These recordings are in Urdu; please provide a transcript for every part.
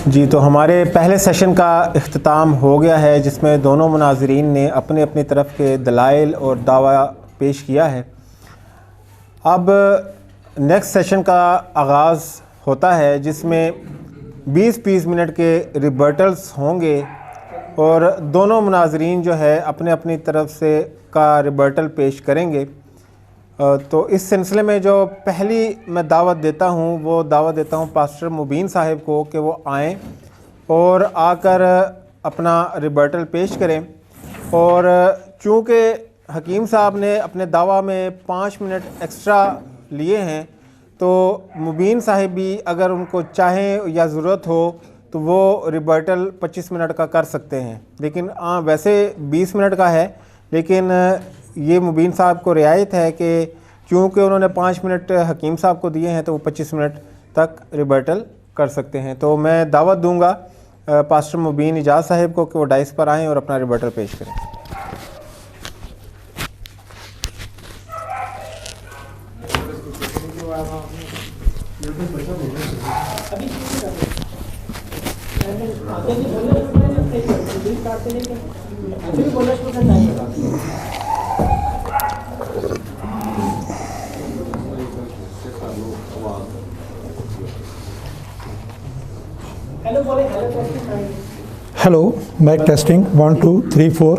جی تو ہمارے پہلے سیشن کا اختتام ہو گیا ہے، جس میں دونوں مناظرین نے اپنے اپنی طرف کے دلائل اور دعویٰ پیش کیا ہے۔ اب نیکسٹ سیشن کا آغاز ہوتا ہے، جس میں 20 منٹ کے ریبرٹلز ہوں گے اور دونوں مناظرین جو ہے اپنے اپنی طرف سے کا ریبرٹل پیش کریں گے۔ تو اس سلسلے میں جو پہلی میں دعوت دیتا ہوں وہ دعوت دیتا ہوں پاسٹر مبین صاحب کو کہ وہ آئیں اور آ کر اپنا ریبرٹل پیش کریں۔ اور چونکہ حکیم صاحب نے اپنے دعویٰ میں 5 منٹ ایکسٹرا لیے ہیں، تو مبین صاحب بھی اگر ان کو چاہیں یا ضرورت ہو تو وہ ریبرٹل 25 منٹ کا کر سکتے ہیں، لیکن ویسے 20 منٹ کا ہے، لیکن یہ مبین صاحب کو رعایت ہے کہ کیونکہ انہوں نے 5 منٹ حکیم صاحب کو دیے ہیں تو وہ 25 منٹ تک ریبرٹل کر سکتے ہیں۔ تو میں دعوت دوں گا پاسٹر مبین اجاز صاحب کو کہ وہ ڈائس پر آئیں اور اپنا ریبرٹل پیش کریں۔ ہیلو، مائک ٹیسٹنگ 1 2 3 4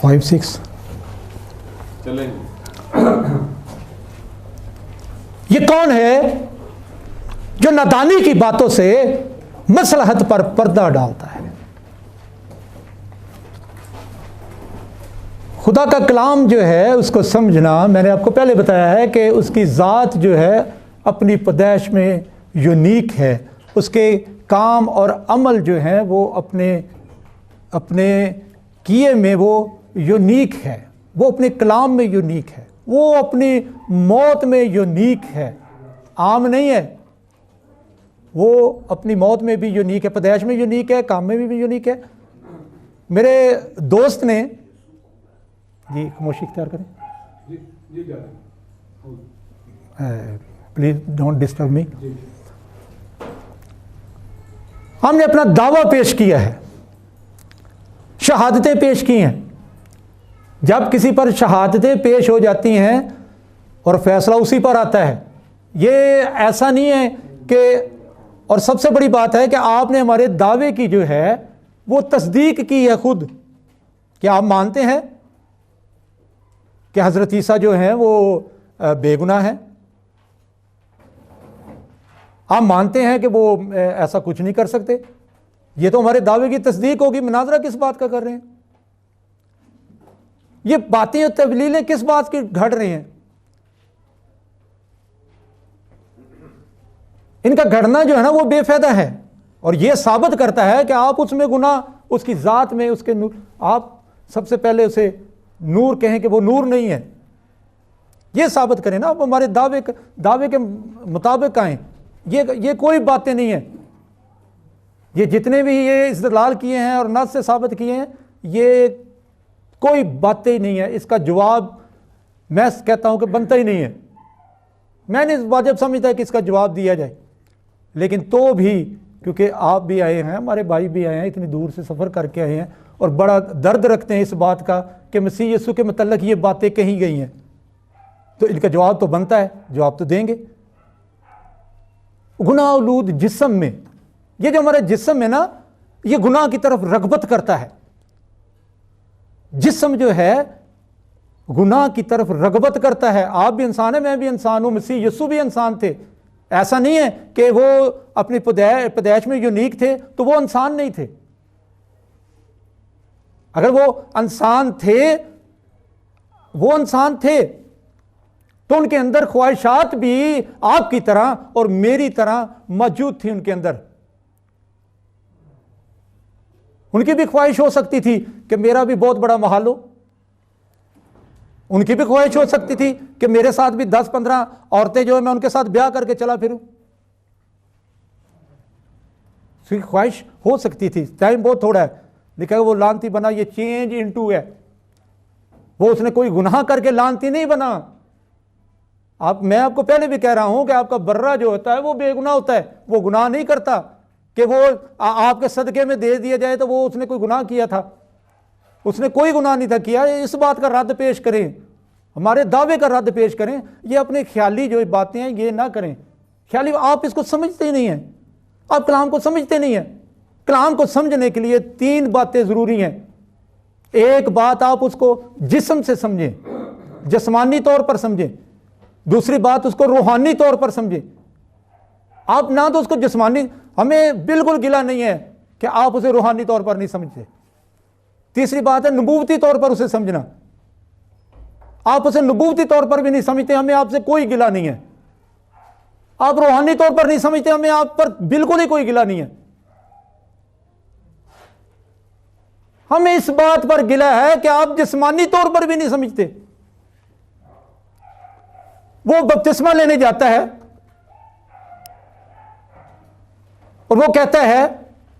5 6 چلیں۔ یہ کون ہے جو نادانی کی باتوں سے مصلحت پر پردہ ڈالتا ہے؟ خدا کا کلام جو ہے اس کو سمجھنا، میں نے آپ کو پہلے بتایا ہے کہ اس کی ذات جو ہے اپنی پیدائش میں یونیک ہے، اس کے کام اور عمل جو ہیں وہ اپنے کیے میں وہ یونیک ہے، وہ اپنے کلام میں یونیک ہے، وہ اپنی موت میں یونیک ہے، عام نہیں ہے۔ وہ اپنی موت میں بھی یونیک ہے، پیدائش میں یونیک ہے، کام میں بھی یونیک ہے۔ میرے دوست نے جی خاموشی اختیار کریں، پلیز ڈونٹ ڈسٹرب می۔ ہم نے اپنا دعویٰ پیش کیا ہے، شہادتیں پیش کی ہیں۔ جب کسی پر شہادتیں پیش ہو جاتی ہیں اور فیصلہ اسی پر آتا ہے، یہ ایسا نہیں ہے کہ، اور سب سے بڑی بات ہے کہ آپ نے ہمارے دعوے کی جو ہے وہ تصدیق کی ہے خود، کہ آپ مانتے ہیں کہ حضرت عیسیٰ جو ہیں وہ بے گناہ ہیں، آپ مانتے ہیں کہ وہ ایسا کچھ نہیں کر سکتے۔ یہ تو ہمارے دعوے کی تصدیق ہوگی۔ مناظرہ کس بات کا کر رہے ہیں؟ یہ باتیں اور تبلیغیں کس بات کی گھڑ رہے ہیں؟ ان کا گھڑنا جو ہے نا وہ بے فائدہ ہے، اور یہ ثابت کرتا ہے کہ آپ اس میں گناہ، اس کی ذات میں، اس کے نور، آپ سب سے پہلے اسے نور کہیں کہ وہ نور نہیں ہے، یہ ثابت کریں نا۔ آپ ہمارے دعوے کے مطابق آئیں۔ یہ کوئی باتیں نہیں ہیں، یہ جتنے بھی یہ استدلال کیے ہیں اور نص سے ثابت کیے ہیں، یہ کوئی باتیں نہیں ہے۔ اس کا جواب میں کہتا ہوں کہ بنتا ہی نہیں ہے۔ میں نے واجب سمجھتا ہے کہ اس کا جواب دیا جائے، لیکن تو بھی کیونکہ آپ بھی آئے ہیں، ہمارے بھائی بھی آئے ہیں، اتنی دور سے سفر کر کے آئے ہیں اور بڑا درد رکھتے ہیں اس بات کا کہ مسیح یسوع کے متعلق یہ باتیں کہی گئی ہیں، تو ان کا جواب تو بنتا ہے، جواب تو دیں گے۔ گناہ آلود جسم میں، یہ جو ہمارے جسم ہے نا، یہ گناہ کی طرف رغبت کرتا ہے۔ جسم جو ہے گناہ کی طرف رغبت کرتا ہے۔ آپ بھی انسان ہیں، میں بھی انسان ہوں، مسیح یسوع بھی انسان تھے۔ ایسا نہیں ہے کہ وہ اپنی پیدائش میں یونیک تھے تو وہ انسان نہیں تھے۔ اگر وہ انسان تھے تو ان کے اندر خواہشات بھی آپ کی طرح اور میری طرح موجود تھی۔ ان کے اندر ان کی بھی خواہش ہو سکتی تھی کہ میرا بھی بہت بڑا محل ہو، ان کی بھی خواہش ہو سکتی تھی کہ میرے ساتھ بھی 10-15 عورتیں جو ہیں میں ان کے ساتھ بیاہ کر کے چلا پھروں، اس کی خواہش ہو سکتی تھی۔ ٹائم بہت تھوڑا ہے، لکھا ہے وہ لانتی بنا، یہ چینج انٹو ہے، وہ اس نے کوئی گناہ کر کے لانتی نہیں بنا۔ میں آپ کو پہلے بھی کہہ رہا ہوں کہ آپ کا برہ جو ہوتا ہے وہ بے گناہ ہوتا ہے، وہ گناہ نہیں کرتا کہ وہ آپ کے صدقے میں دے دیا جائے تو وہ اس نے کوئی گناہ کیا تھا، اس نے کوئی گناہ نہیں تھا کیا۔ اس بات کا رد پیش کریں، ہمارے دعوے کا رد پیش کریں، یہ اپنے خیالی جو باتیں ہیں یہ نہ کریں۔ خیالی آپ اس کو سمجھتے ہی نہیں ہیں، آپ کلام کو سمجھتے نہیں ہیں۔ کلام کو سمجھنے کے لیے 3 باتیں ضروری ہیں۔ ایک بات آپ اس کو جسم سے سمجھیں، جسمانی طور پر سمجھیں۔ دوسری بات اس کو روحانی طور پر سمجھیں۔ آپ نہ تو اس کو جسمانی، ہمیں بالکل گلا نہیں ہے کہ آپ اسے روحانی طور پر نہیں سمجھتے۔ تیسری بات ہے نبوتی طور پر اسے سمجھنا، آپ اسے نبوتی طور پر بھی نہیں سمجھتے، ہمیں آپ سے کوئی گلا نہیں ہے۔ آپ روحانی طور پر نہیں سمجھتے، ہمیں آپ پر بالکل ہی کوئی گلا نہیں ہے۔ ہمیں اس بات پر گلا ہے کہ آپ جسمانی طور پر بھی نہیں سمجھتے۔ وہ بپتسمہ لینے جاتا ہے اور وہ کہتا ہے،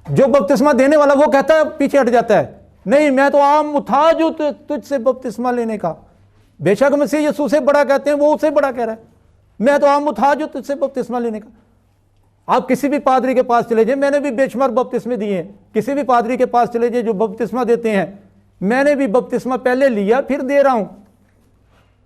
جو بپتسمہ دینے والا وہ کہتا ہے، پیچھے ہٹ جاتا ہے، نہیں میں تو عام تھا جو تجھ سے بپتسمہ لینے کا۔ بے شک مسیح یسوع سے بڑا کہتے ہیں، وہ اسے بڑا کہہ رہا ہے، میں تو عام تھا جو تجھ سے بپتسمہ لینے کا۔ آپ کسی بھی پادری کے پاس چلے جائیں، میں نے بھی بے شمار بپتسمے دیے ہیں، کسی بھی پادری کے پاس چلے جائیں جو بپتسمہ دیتے ہیں، میں نے بھی بپتسمہ پہلے لیا پھر دے رہا ہوں۔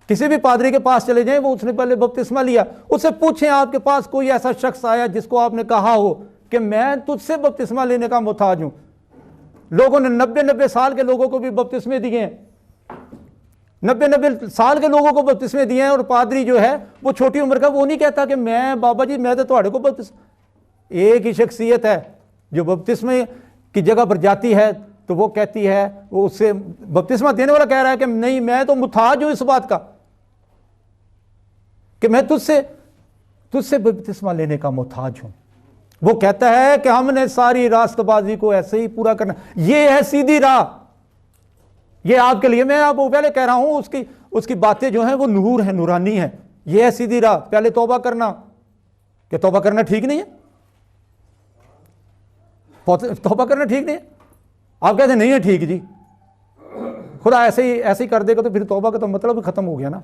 کسی بھی پادری کے پاس چلے جائیں، وہ اس نے پہلے بپتسمہ لیا، اس سے پوچھیں آپ کے پاس کوئی ایسا شخص آیا جس کو آپ نے کہا ہو کہ میں تجھ سے بپتسمہ لینے کا محتاج ہوں۔ لوگوں نے 90 سال کے لوگوں کو بھی بپتسمے دیے ہیں، 90 سال کے لوگوں کو بپتسمے دیے ہیں، اور پادری جو ہے وہ چھوٹی عمر کا، وہ نہیں کہتا کہ میں بابا جی میں تو تھوڑے کو بپتسمہ۔ ایک ہی شخصیت ہے جو بپتسمے کی جگہ پر جاتی ہے تو وہ کہتی ہے، وہ اس سے بپتسمہ دینے والا کہہ رہا ہے کہ نہیں میں تو محتاج ہوں اس بات کا کہ میں تجھ سے بپتسمہ لینے کا محتاج ہوں۔ وہ کہتا ہے کہ ہم نے ساری راست بازی کو ایسے ہی پورا کرنا، یہ ہے سیدھی راہ، یہ آپ کے لیے، میں آپ کو پہلے کہہ رہا ہوں اس کی باتیں جو ہیں وہ نور ہیں، نورانی ہیں، یہ ہے سیدھی راہ۔ پہلے توبہ کرنا، کہ توبہ کرنا ٹھیک نہیں ہے، توبہ کرنا ٹھیک نہیں ہے، آپ کہتے ہیں نہیں ہے ٹھیک جی، خدا ایسے ہی کر دے گا تو پھر توبہ کا تو مطلب ختم ہو گیا نا۔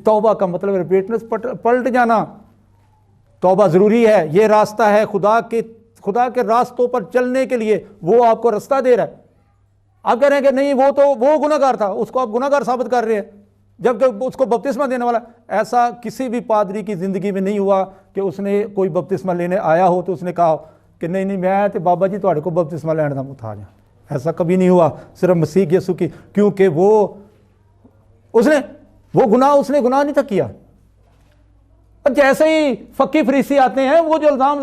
توبہ کا مطلب ریپیٹنس، پلٹ جانا۔ توبہ ضروری ہے، یہ راستہ ہے خدا کے راستوں پر چلنے کے لیے، وہ آپ کو راستہ دے رہا ہے۔ آپ کہہ رہے ہیں کہ نہیں وہ گناہ گار تھا، اس کو آپ گناہ گار ثابت کر رہے ہیں جبکہ اس کو بپتسمہ دینے والا۔ ایسا کسی بھی پادری کی زندگی میں نہیں ہوا کہ اس نے کوئی بپتسمہ لینے آیا ہو تو اس نے کہا کہ نہیں میں تو بابا جی تھوڑے کو بپتسمہ لینے کا محتاج ہوں۔ ایسا کبھی نہیں ہوا، صرف مسیح یسوع کی، کیونکہ اس نے گناہ نہیں تھا کیا۔ جیسے ہی فقی فریسی آتے ہیں، وہ جو الزام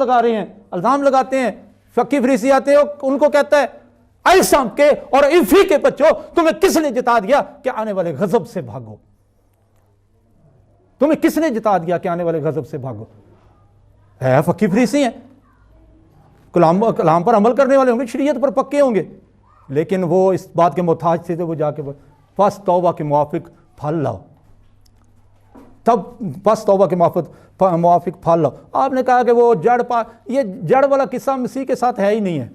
لگاتے ہیں، فقی فریسی آتے ہیں، ان کو کہتا ہے اے سام کے اور ایفی کے بچوں، تمہیں کس نے جتا دیا کہ آنے والے غضب سے بھاگو؟ تمہیں کس نے جتا دیا کہ آنے والے غضب سے بھاگو؟ ہے فقی فریسی ہیں، کلام پر عمل کرنے والے ہوں گے، شریعت پر پکے ہوں گے، لیکن وہ اس بات کے محتاج تھے تو وہ جا کے بس توبہ کے موافق پھل لاؤ، بس توبہ کے موافق پھل لاؤ۔ آپ نے کہا کہ وہ یہ جڑ والا قصہ مسیح کے ساتھ ہے ہی نہیں ہے،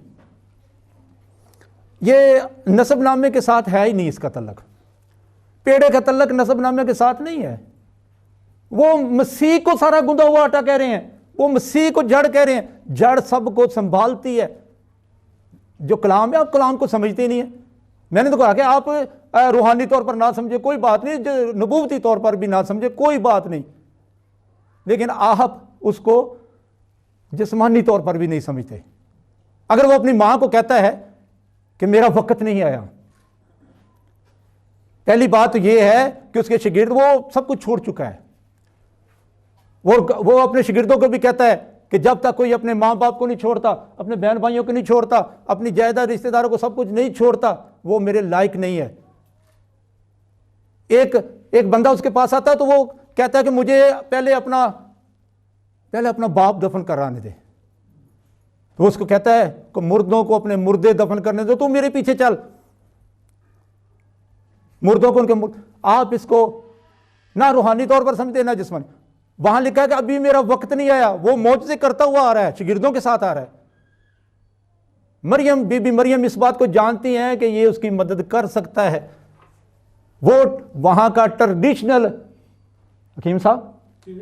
یہ نسب نامے کے ساتھ ہے ہی نہیں، اس کا تعلق پیڑے کا تعلق نسب نامے کے ساتھ نہیں ہے۔ وہ مسیح کو سارا گندا ہوا آٹا کہہ رہے ہیں، وہ مسیح کو جڑ کہہ رہے ہیں۔ جڑ سب کو سنبھالتی ہے، جو کلام ہے آپ کلام کو سمجھتے نہیں ہیں۔ میں نے تو کہا کہ آپ روحانی طور پر نہ سمجھے کوئی بات نہیں، نبوتی طور پر بھی نہ سمجھے کوئی بات نہیں، لیکن آپ اس کو جسمانی طور پر بھی نہیں سمجھتے۔ اگر وہ اپنی ماں کو کہتا ہے کہ میرا وقت نہیں آیا، پہلی بات تو یہ ہے کہ اس کے شاگرد وہ سب کچھ چھوڑ چکا ہے۔ وہ اپنے شاگردوں کو بھی کہتا ہے کہ جب تک کوئی اپنے ماں باپ کو نہیں چھوڑتا، اپنے بہن بھائیوں کو نہیں چھوڑتا، اپنی جائیداد رشتہ داروں کو سب کچھ نہیں چھوڑتا، وہ میرے لائق نہیں ہے۔ ایک بندہ اس کے پاس آتا ہے تو وہ کہتا ہے کہ مجھے پہلے اپنا باپ دفن کرانے دے۔ وہ اس کو کہتا ہے کہ مردوں کو اپنے مردے دفن کرنے دو، تو میرے پیچھے چل، مردوں کو ان کے آپ اس کو نہ روحانی طور پر سمجھتے نہ جسمانی۔ وہاں لکھا ہے کہ ابھی میرا وقت نہیں آیا، وہ معجزے کرتا ہوا آ رہا ہے، شاگردوں کے ساتھ آ رہا ہے۔ مریم، بی بی مریم اس بات کو جانتی ہیں کہ یہ اس کی مدد کر سکتا ہے۔ وہ وہاں کا ٹریڈیشنل حکیم صاحب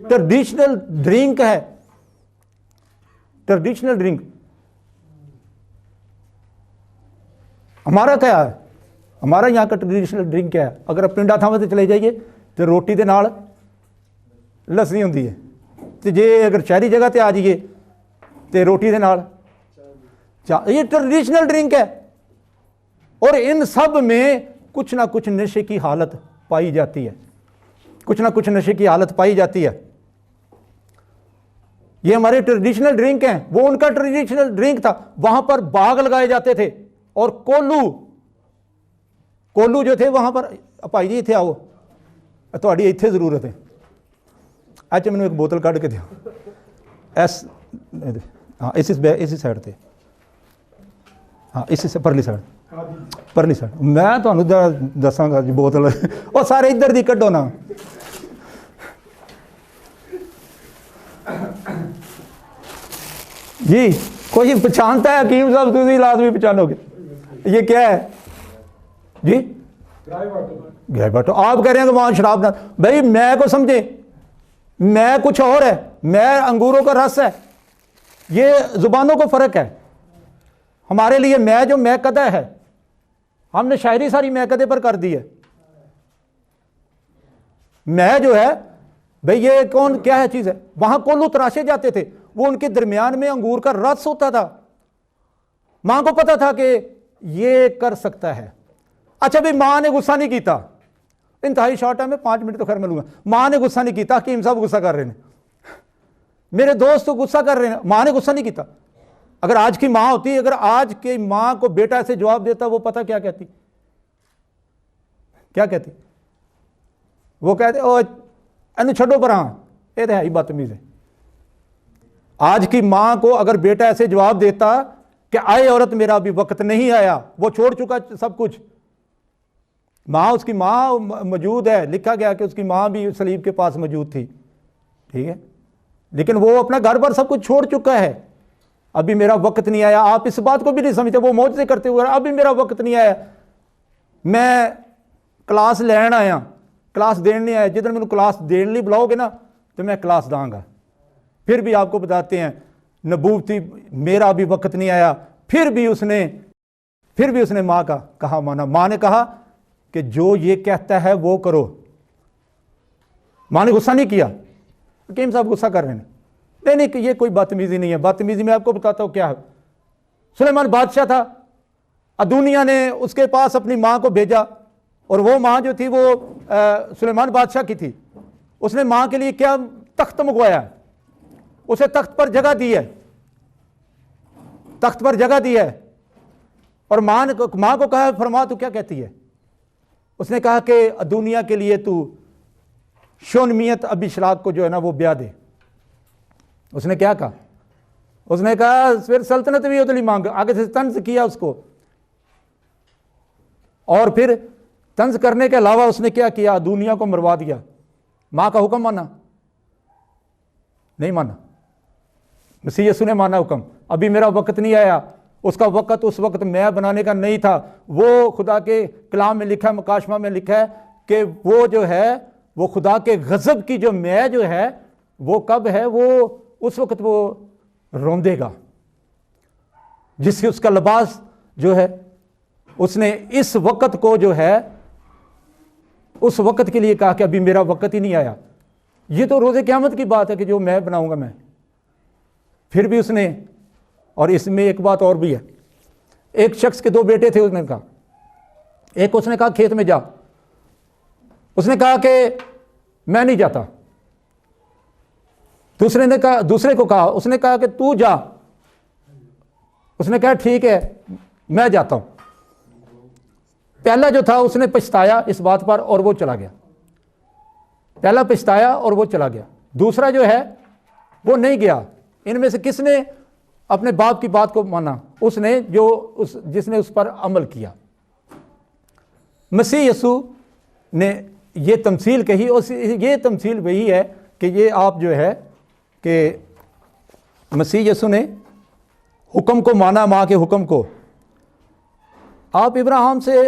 ٹریڈیشنل ڈرنک ہے, ٹریڈیشنل ڈرنک ہمارا کیا ہے, ہمارا یہاں کا ٹریڈیشنل ڈرنک کیا ہے؟ اگر آپ پنڈا تھاواں تے چلے جائیے تو روٹی دے نال لسی ہوندی ہے, تے جے اگر شہری جگہ تے آ جائیے تے روٹی دے نال یہ ٹریڈیشنل ڈرنک ہے. اور ان سب میں کچھ نہ کچھ نشے کی حالت پائی جاتی ہے, کچھ نہ کچھ نشے کی حالت پائی جاتی ہے. یہ ہمارے ٹریڈیشنل ڈرنک ہیں, وہ ان کا ٹریڈیشنل ڈرنک تھا. وہاں پر باغ لگائے جاتے تھے اور کولو جو تھے وہاں پر, بھائی جی اتنے آؤ, تھوڑی اتنے ضرورت ہے, اچھا مجھے ایک بوتل کھڑ کے دو ایس, ہاں اسی سائڈ تے, ہاں اسی سے پرلی سائڈ میں تمہیں دساں گا جی بوتل وہ سارے ادھر دی کڈو نا. جی کوئی پہچانتا ہے حکیم صاحب؟ تھی لازمی پہچانو گے. یہ کیا ہے جی؟ Dry water. آپ کہہ رہے ہیں کہ وہاں شراب نہ, بھائی میں کو سمجھے, میں کچھ اور ہے, میں انگوروں کا رس ہے. یہ زبانوں کو فرق ہے. ہمارے لیے میں جو میکدہ ہے, ہم نے شاعری ساری میکدے پر کر دی ہے. میں جو ہے بھئی یہ کون کیا ہے چیز ہے. وہاں کولو تراشے جاتے تھے, وہ ان کے درمیان میں انگور کا رس ہوتا تھا. ماں کو پتا تھا کہ یہ کر سکتا ہے. اچھا بھئی ماں نے غصہ نہیں کیتا, انتہائی شارٹ ٹائم میں 5 منٹ تو خیر میں لوں گا. ماں نے غصہ نہیں کیتا, حکیم صاحب غصہ کر رہے ہیں, میرے دوست غصہ کر رہے ہیں, ماں نے غصہ نہیں کیتا. اگر آج کی ماں ہوتی, اگر آج کی ماں کو بیٹا ایسے جواب دیتا, وہ پتہ کیا کہتی, کیا کہتی؟ وہ کہتے او اینو چھڈو پر, ہاں یہ تو ہے ہی بدتمیز ہے. آج کی ماں کو اگر بیٹا ایسے جواب دیتا کہ آئے عورت میرا ابھی وقت نہیں آیا, وہ چھوڑ چکا سب کچھ, ماں اس کی ماں موجود ہے, لکھا گیا کہ اس کی ماں بھی صلیب کے پاس موجود تھی, ٹھیک ہے, لیکن وہ اپنا گھر پر سب کچھ چھوڑ چکا ہے. ابھی میرا وقت نہیں آیا. آپ اس بات کو بھی نہیں سمجھتے, وہ معجزے کرتے ہوئے ابھی میرا وقت نہیں آیا, میں کلاس لین آیا, کلاس دین نہیں آیا. جدھر میں کلاس دین لی بلاؤ گے نا تو میں کلاس داں گا. پھر بھی آپ کو بتاتے ہیں نبوتی میرا ابھی وقت نہیں آیا. پھر بھی اس نے ماں کا کہا مانا. ماں نے کہا کہ جو یہ کہتا ہے وہ کرو. ماں نے غصہ نہیں کیا. حکیم صاحب غصہ کر رہے ہیں, نہیں یہ کوئی بدتمیزی نہیں ہے. بدتمیزی میں آپ کو بتاتا ہوں کیا ہے. سلیمان بادشاہ تھا, ادونیا نے اس کے پاس اپنی ماں کو بھیجا, اور وہ ماں جو تھی وہ سلیمان بادشاہ کی تھی. اس نے ماں کے لیے کیا تخت منگوایا, اسے تخت پر جگہ دی ہے, تخت پر جگہ دی ہے. اور ماں کو کہا فرما تو کیا کہتی ہے. اس نے کہا کہ ادونیا کے لیے تو شونمیت ابیشلاک کو جو ہے نا وہ بیاہ دے. اس نے کیا کہا, اس نے کہا پھر سلطنت بھی ادلی مانگ. آگے سے طنز کیا اس کو, اور پھر طنز کرنے کے علاوہ اس نے کیا کیا, دنیا کو مروا دیا. ماں کا حکم مانا نہیں مانا. مسیح یسوع نے مانا حکم. ابھی میرا وقت نہیں آیا. اس کا وقت اس وقت میں بنانے کا نہیں تھا. وہ خدا کے کلام میں لکھا ہے, مکاشمہ میں لکھا ہے کہ وہ جو ہے وہ خدا کے غضب کی جو میں جو ہے وہ کب ہے, وہ اس وقت وہ روندے گا جس سے اس کا لباس جو ہے. اس نے اس وقت کو جو ہے اس وقت کے لیے کہا کہ ابھی میرا وقت ہی نہیں آیا. یہ تو روز قیامت کی بات ہے کہ جو میں بناؤں گا میں. پھر بھی اس نے, اور اس میں ایک بات اور بھی ہے, ایک شخص کے 2 بیٹے تھے. اس نے کہا, ایک اس نے کہا کھیت میں جا, اس نے کہا کہ میں نہیں جاتا. دوسرے کو کہا, اس نے کہا کہ تو جا. اس نے کہا ٹھیک ہے میں جاتا ہوں. پہلا جو تھا اس نے پچھتایا اس بات پر اور وہ چلا گیا. پہلا پچھتایا اور وہ چلا گیا. دوسرا جو ہے وہ نہیں گیا. ان میں سے کس نے اپنے باپ کی بات کو مانا؟ اس نے جس نے اس پر عمل کیا. مسیح یسوع نے یہ تمثیل کہی, اور یہ تمثیل وہی ہے کہ یہ آپ جو ہے کہ مسیح یسوع نے حکم کو مانا, ماں کے حکم کو. آپ ابراہیم سے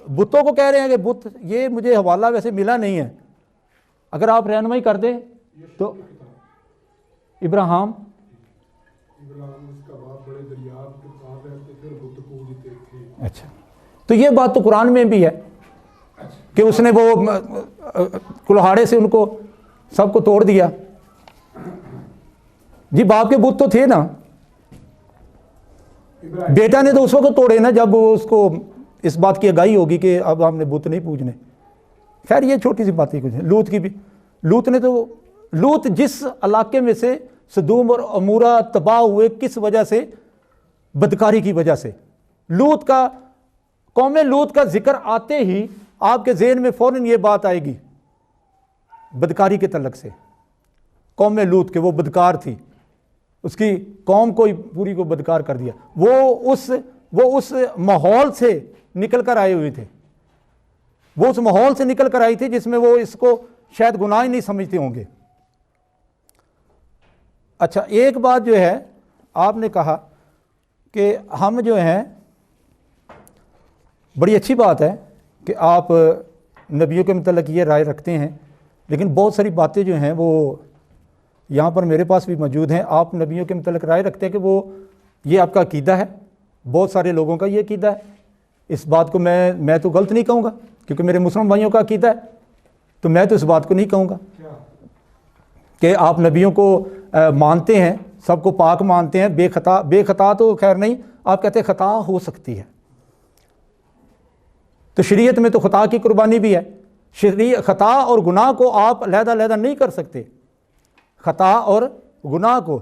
بتوں کو کہہ رہے ہیں کہ بت, یہ مجھے حوالہ ویسے ملا نہیں ہے, اگر آپ رہنمائی کر دیں تو ابراہیم اچھا، تو یہ بات تو قرآن میں بھی ہے کہ اس نے وہ کلہاڑے سے ان کو سب کو توڑ دیا. جی باپ کے بت تو تھے نا, بیٹا نے تو اس وقت توڑے نا جب اس کو اس بات کی آگاہی ہوگی کہ اب ہم نے بت نہیں پوجنے. خیر یہ چھوٹی سی باتیں کچھ ہیں. لوط کی بھی, لوط جس علاقے میں سے سدوم اور عمورہ تباہ ہوئے, کس وجہ سے؟ بدکاری کی وجہ سے. لوط کا, قوم لوط کا ذکر آتے ہی آپ کے ذہن میں فوراً یہ بات آئے گی بدکاری کے تعلق سے. قوم لوط کے وہ بدکار تھی, اس کی قوم کو پوری کو بدکار کر دیا. وہ اس ماحول سے نکل کر آئے ہوئے تھے, وہ اس ماحول سے نکل کر آئی تھی جس میں وہ اس کو شاید گناہ ہی نہیں سمجھتے ہوں گے. اچھا ایک بات جو ہے آپ نے کہا کہ ہم جو ہیں, بڑی اچھی بات ہے کہ آپ نبیوں کے متعلق یہ رائے رکھتے ہیں, لیکن بہت ساری باتیں جو ہیں وہ یہاں پر میرے پاس بھی موجود ہیں. آپ نبیوں کے متعلق رائے رکھتے ہیں کہ وہ, یہ آپ کا عقیدہ ہے, بہت سارے لوگوں کا یہ عقیدہ ہے. اس بات کو میں تو غلط نہیں کہوں گا کیونکہ میرے مسلم بھائیوں کا عقیدہ ہے, تو میں تو اس بات کو نہیں کہوں گا کہ آپ نبیوں کو مانتے ہیں, سب کو پاک مانتے ہیں, بے خطا تو خیر نہیں, آپ کہتے ہیں خطا ہو سکتی ہے. تو شریعت میں تو خطا کی قربانی بھی ہے. خطا اور گناہ کو آپ علیحدہ نہیں کر سکتے. خطا اور گناہ کو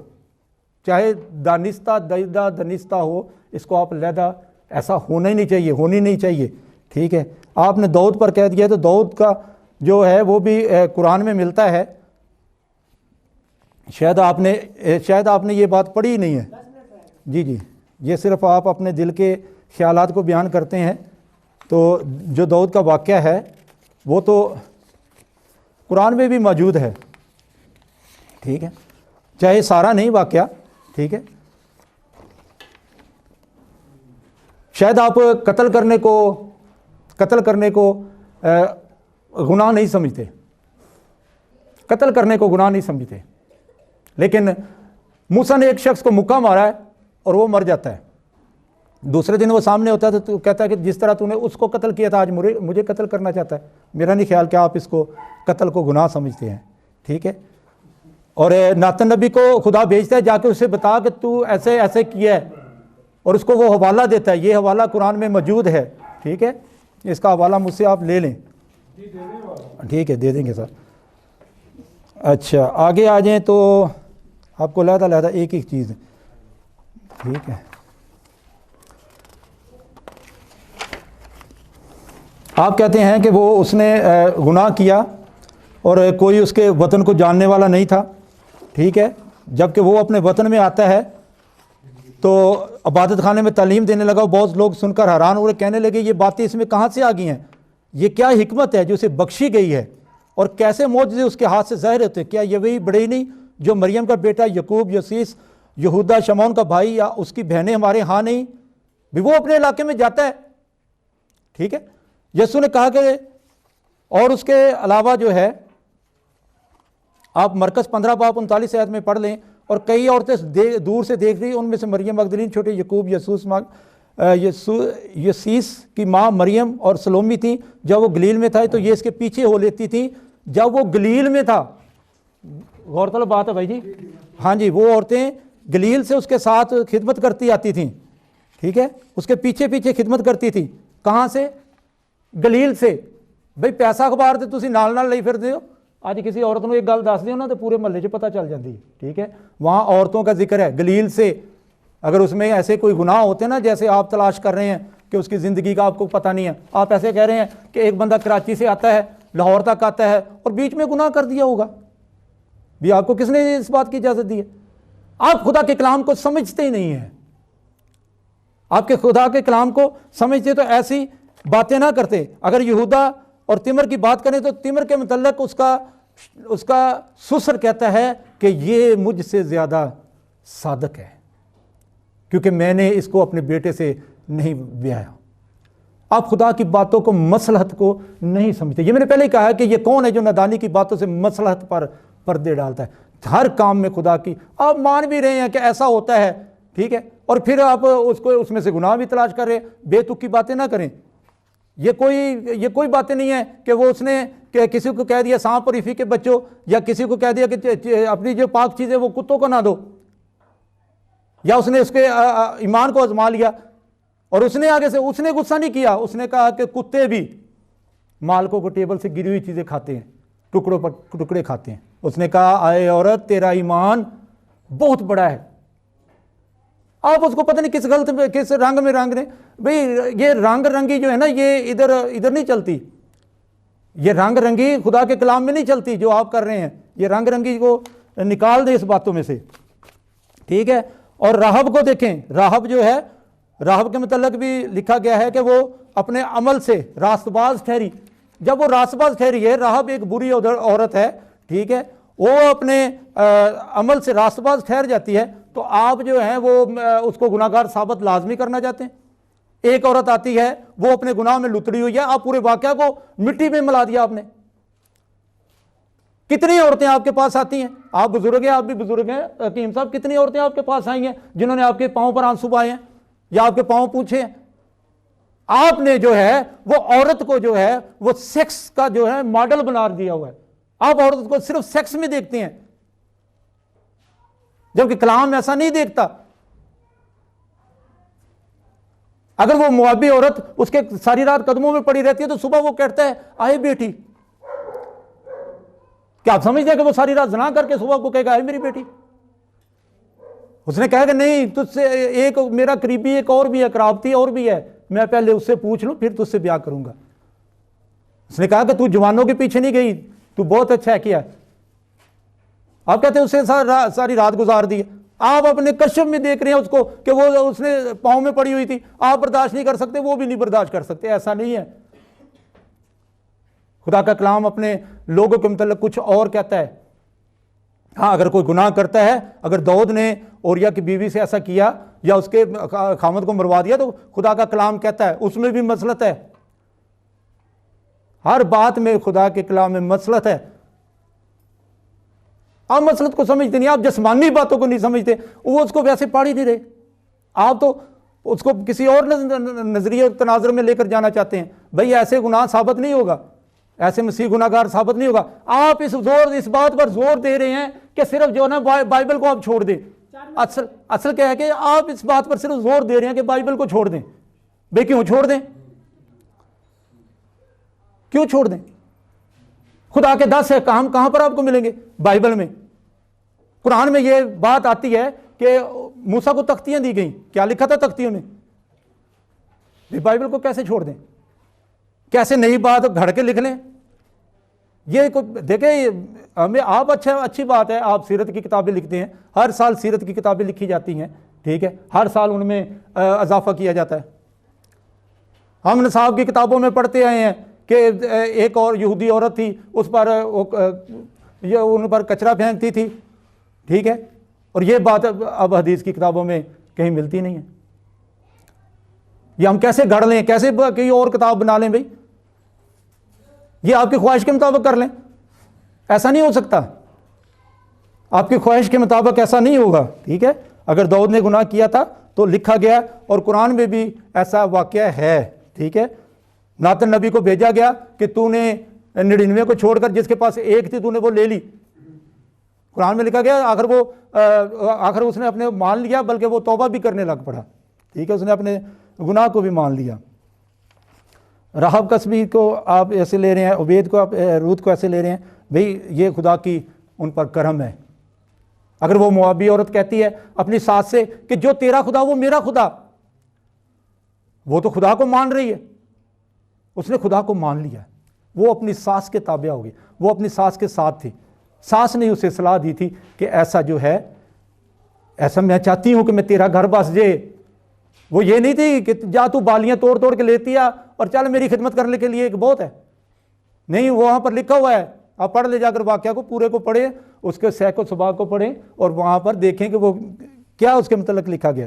چاہے دانستہ ہو, اس کو آپ علیحدہ, ایسا ہونا ہی نہیں چاہیے, ہونی نہیں چاہیے. ٹھیک ہے, آپ نے داؤد پر کہہ دیا تو داؤد کا جو ہے وہ بھی قرآن میں ملتا ہے. شاید آپ نے یہ بات پڑھی ہی نہیں ہے. جی یہ صرف آپ اپنے دل کے خیالات کو بیان کرتے ہیں. تو جو داؤد کا واقعہ ہے وہ تو قرآن میں بھی موجود ہے. ٹھیک ہے, چاہے سارا نہیں واقعہ. ٹھیک ہے, شاید آپ قتل کرنے کو گناہ نہیں سمجھتے, قتل کرنے کو گناہ نہیں سمجھتے, لیکن موسیٰ نے ایک شخص کو مکہ مارا ہے اور وہ مر جاتا ہے. دوسرے دن وہ سامنے ہوتا ہے تو کہتا ہے کہ جس طرح تو نے اس کو قتل کیا تھا آج مجھے قتل کرنا چاہتا ہے. میرا نہیں خیال کہ آپ اس کو قتل کو گناہ سمجھتے ہیں. ٹھیک ہے, اور ناتن نبی کو خدا بھیجتا ہے, جا کے اسے بتا کہ تو ایسے ایسے کیا ہے, اور اس کو وہ حوالہ دیتا ہے. یہ حوالہ قرآن میں موجود ہے. ٹھیک ہے, اس کا حوالہ مجھ سے آپ لے لیں. ٹھیک ہے, دے دیں گے سر. اچھا آگے آ جائیں تو آپ کو علیحدہ ایک چیز. ٹھیک ہے, آپ کہتے ہیں کہ وہ اس نے گناہ کیا اور کوئی اس کے وطن کو جاننے والا نہیں تھا. ٹھیک ہے, جب کہ وہ اپنے وطن میں آتا ہے تو عبادت خانے میں تعلیم دینے لگا. بہت لوگ سن کر حیران ہوئے, کہنے لگے یہ باتیں اس میں کہاں سے آ گئی ہیں, یہ کیا حکمت ہے جو اسے بخشی گئی ہے, اور کیسے معجزے اس کے ہاتھ سے ظاہر ہوتے ہیں. کیا یہ وہی بڑے نہیں جو مریم کا بیٹا یعقوب, یوسیس, یہودا, شمعون کا بھائی, یا اس کی بہنیں ہمارے ہاں نہیں بھی؟ وہ اپنے علاقے میں جاتا ہے. ٹھیک ہے, یسوع نے کہا کہ, اور اس کے علاوہ جو ہے آپ مرکز 15 باب 39 آیت میں پڑھ لیں, اور کئی عورتیں دور سے دیکھ رہی, ان میں سے مریم مگدلین, چھوٹے یعقوب, یسیس کی ماں مریم اور سلومی تھیں. جب وہ گلیل میں تھا تو یہ اس کے پیچھے ہو لیتی تھیں جب وہ گلیل میں تھا. غور طلب بات ہے بھائی جی. ہاں جی, وہ عورتیں گلیل سے اس کے ساتھ خدمت کرتی آتی تھیں. ٹھیک ہے, اس کے پیچھے خدمت کرتی تھی. کہاں سے؟ گلیل سے. بھئی پیسہ اخبار تے تسی نال لئی پھردے ہو. اج کسی عورت نو ایک گل دس دیو نا تو پورے محلے 'چ پتہ چل جاندی ہے. ٹھیک ہے, وہاں عورتوں کا ذکر ہے گلیل سے. اگر اس میں ایسے کوئی گناہ ہوتے نا جیسے آپ تلاش کر رہے ہیں کہ اس کی زندگی کا آپ کو پتہ نہیں ہے, آپ ایسے کہہ رہے ہیں کہ ایک بندہ کراچی سے آتا ہے, لاہور تک آتا ہے اور بیچ میں گناہ کر دیا ہوگا, بھی آپ کو کس نے اس بات کی اجازت دی ہے؟ آپ خدا کے کلام کو سمجھتے ہی نہیں ہیں. آپ کے خدا کے کلام کو سمجھتے تو ایسی باتیں نہ کرتے. اگر یہودا اور تمر کی بات کریں تو تمر کے متعلق اس کا سسر کہتا ہے کہ یہ مجھ سے زیادہ صادق ہے کیونکہ میں نے اس کو اپنے بیٹے سے نہیں بیایا. آپ خدا کی باتوں کو مصلحت کو نہیں سمجھتے. یہ میں نے پہلے ہی کہا ہے کہ یہ کون ہے جو نادانی کی باتوں سے مصلحت پر پردے ڈالتا ہے. ہر کام میں خدا کی آپ مان بھی رہے ہیں کہ ایسا ہوتا ہے, ٹھیک ہے, اور پھر آپ اس میں سے گناہ بھی تلاش کر رہے. بے تک کی باتیں نہ کریں. یہ کوئی باتیں نہیں ہے کہ وہ اس نے کہ کسی کو کہہ دیا سانپ اور افی کے بچوں, یا کسی کو کہہ دیا کہ اپنی جو پاک چیزیں وہ کتوں کو نہ دو, یا اس نے اس کے ایمان کو آزما لیا اور اس نے آگے سے اس نے غصہ نہیں کیا. اس نے کہا کہ کتے بھی مالکوں کو ٹیبل سے گری ہوئی چیزیں کھاتے ہیں, ٹکڑوں پر ٹکڑے کھاتے ہیں. اس نے کہا آئے عورت تیرا ایمان بہت بڑا ہے. آپ اس کو پتہ نہیں کس غلط میں کس رنگ میں رنگ نے. بھئی یہ رنگ رنگی جو ہے نا یہ ادھر نہیں چلتی. یہ رنگ رنگی خدا کے کلام میں نہیں چلتی جو آپ کر رہے ہیں. یہ رنگ رنگی کو نکال دیں اس باتوں میں سے, ٹھیک ہے. اور راہب کو دیکھیں. راہب جو ہے, راہب کے متعلق بھی لکھا گیا ہے کہ وہ اپنے عمل سے راست باز ٹھہری. جب وہ راست باز ٹھہری ہے, راہب ایک بری عورت ہے, ٹھیک ہے, وہ اپنے عمل سے راست باز ٹھہر جاتی ہے, تو آپ جو ہیں وہ اس کو گناہ گار ثابت لازمی کرنا چاہتے ہیں. ایک عورت آتی ہے وہ اپنے گناہ میں لتڑی ہوئی ہے, آپ پورے واقعہ کو مٹی میں ملا دیا آپ نے. کتنی عورتیں آپ کے پاس آتی ہیں, آپ بزرگ ہیں, آپ بھی بزرگ ہیں حکیم صاحب, کتنی عورتیں آپ کے پاس آئی ہیں جنہوں نے آپ کے پاؤں پر آنسو بہائے ہیں یا آپ کے پاؤں پوچھے ہیں. آپ نے جو ہے وہ عورت کو جو ہے وہ سیکس کا جو ہے ماڈل بنا دیا ہوا ہے. آپ عورت کو صرف سیکس میں دیکھتے ہیں, جبکہ کلام ایسا نہیں دیکھتا. اگر وہ موابی عورت اس کے ساری رات قدموں میں پڑی رہتی ہے تو صبح وہ کہتا ہے آئے بیٹی. کیا آپ سمجھتے ہیں کہ وہ ساری رات زنا کر کے صبح کو کہے گا آئے میری بیٹی؟ اس نے کہا کہ نہیں, تجھ سے ایک میرا قریبی ایک اور بھی ہے, قرابتی اور بھی ہے, میں پہلے اس سے پوچھ لوں پھر تجھ سے بیاہ کروں گا. اس نے کہا کہ تو جوانوں کے پیچھے نہیں گئی, تو بہت اچھا ہے کیا. آپ کہتے ہیں اس سے ساری رات گزار دی. آپ اپنے کشف میں دیکھ رہے ہیں اس کو کہ وہ اس نے پاؤں میں پڑی ہوئی تھی, آپ برداشت نہیں کر سکتے, وہ بھی نہیں برداشت کر سکتے. ایسا نہیں ہے. خدا کا کلام اپنے لوگوں کے متعلق کچھ اور کہتا ہے. ہاں اگر کوئی گناہ کرتا ہے, اگر داؤد نے اوریا کی بیوی سے ایسا کیا یا اس کے خامد کو مروا دیا, تو خدا کا کلام کہتا ہے اس میں بھی مصلحت ہے. ہر بات میں خدا کے کلام میں مصلحت ہے. آپ مصلحت کو سمجھتے نہیں, آپ جسمانی باتوں کو نہیں سمجھتے, وہ اس کو ویسے پاڑ ہی نہیں رہے. آپ تو اس کو کسی اور نظریے تناظر میں لے کر جانا چاہتے ہیں. بھئی ایسے گناہ ثابت نہیں ہوگا, ایسے مسیح گناہ گار ثابت نہیں ہوگا. آپ اس بات پر زور دے رہے ہیں کہ صرف جو نا بائبل کو آپ چھوڑ دیں. اصل کیا ہے کہ آپ اس بات پر صرف زور دے رہے ہیں کہ بائبل کو چھوڑ دیں. بھئی کیوں چھوڑ دیں؟ کیوں چھوڑ دیں؟ خدا کے 10 احکام کہاں پر آپ کو ملیں گے؟ بائبل میں. قرآن میں یہ بات آتی ہے کہ موسیٰ کو تختیاں دی گئیں. کیا لکھا تھا تختیوں میں؟ بائبل کو کیسے چھوڑ دیں؟ کیسے نئی بات گھڑ کے لکھ لیں؟ یہ دیکھیں, ہمیں آپ اچھی بات ہے, آپ سیرت کی کتابیں لکھتے ہیں, ہر سال سیرت کی کتابیں لکھی جاتی ہیں, ٹھیک ہے, ہر سال ان میں اضافہ کیا جاتا ہے. ہم نصاب کی کتابوں میں پڑھتے آئے ہیں کہ ایک اور یہودی عورت تھی, اس پر ان پر کچرا پھینکتی تھی, ٹھیک ہے, اور یہ بات اب حدیث کی کتابوں میں کہیں ملتی نہیں ہے. یہ ہم کیسے گھڑ لیں, کیسے کوئی اور کتاب بنا لیں؟ بھائی یہ آپ کی خواہش کے مطابق کر لیں, ایسا نہیں ہو سکتا. آپ کی خواہش کے مطابق ایسا نہیں ہوگا, ٹھیک ہے. اگر داؤد نے گناہ کیا تھا تو لکھا گیا, اور قرآن میں بھی ایسا واقعہ ہے, ٹھیک ہے. ناتن نبی کو بھیجا گیا کہ تو نے 99 کو چھوڑ کر جس کے پاس ایک تھی تو نے وہ لے لی. قرآن میں لکھا گیا آخر اس نے اپنے مان لیا, بلکہ وہ توبہ بھی کرنے لگ پڑا, ٹھیک ہے, اس نے اپنے گناہ کو بھی مان لیا. راہب کسبی کو آپ ایسے لے رہے ہیں, عبید کو آپ روت کو ایسے لے رہے ہیں. بھئی یہ خدا کی ان پر کرم ہے. اگر وہ موابی عورت کہتی ہے اپنی ساس سے کہ جو تیرا خدا وہ میرا خدا, وہ تو خدا کو مان رہی ہے, اس نے خدا کو مان لیا, وہ اپنی ساس کے تابع ہوگی, وہ اپنی ساس کے ساتھ تھی. ساس نے اسے صلاح دی تھی کہ ایسا جو ہے, ایسا میں چاہتی ہوں کہ میں تیرا گھر بس جائے. وہ یہ نہیں تھی کہ جا تو بالیاں توڑ توڑ کے لیتی ہے اور چل میری خدمت کرنے کے لیے ایک بہت ہے. نہیں, وہاں پر لکھا ہوا ہے, آپ پڑھ لے جا کر واقعہ کو, پورے کو پڑھیں, اس کے سیک و سباق کو پڑھیں, اور وہاں پر دیکھیں کہ وہ کیا اس کے متعلق لکھا گیا.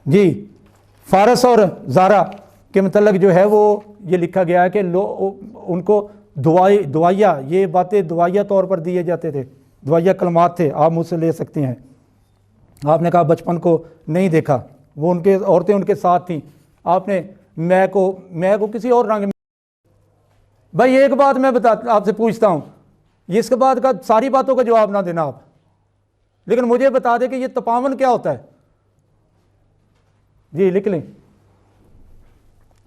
جی فارس اور زارا کے متعلق جو ہے وہ یہ لکھا گیا ہے کہ ان کو دوائیا، یہ باتیں دوائیا طور پر دیے جاتے تھے، دوائیا کلمات تھے، آپ مجھ سے لے سکتے ہیں۔ آپ نے کہا بچپن کو نہیں دیکھا، وہ ان کے عورتیں ان کے ساتھ تھیں، آپ نے میں کو کسی اور رنگ میں۔ بھائی ایک بات میں آپ سے پوچھتا ہوں، یہ اس کے بعد کا ساری باتوں کا جواب نہ دینا آپ، لیکن مجھے بتا دیں کہ یہ تپاون کیا ہوتا ہے؟ جی لکھ لیں،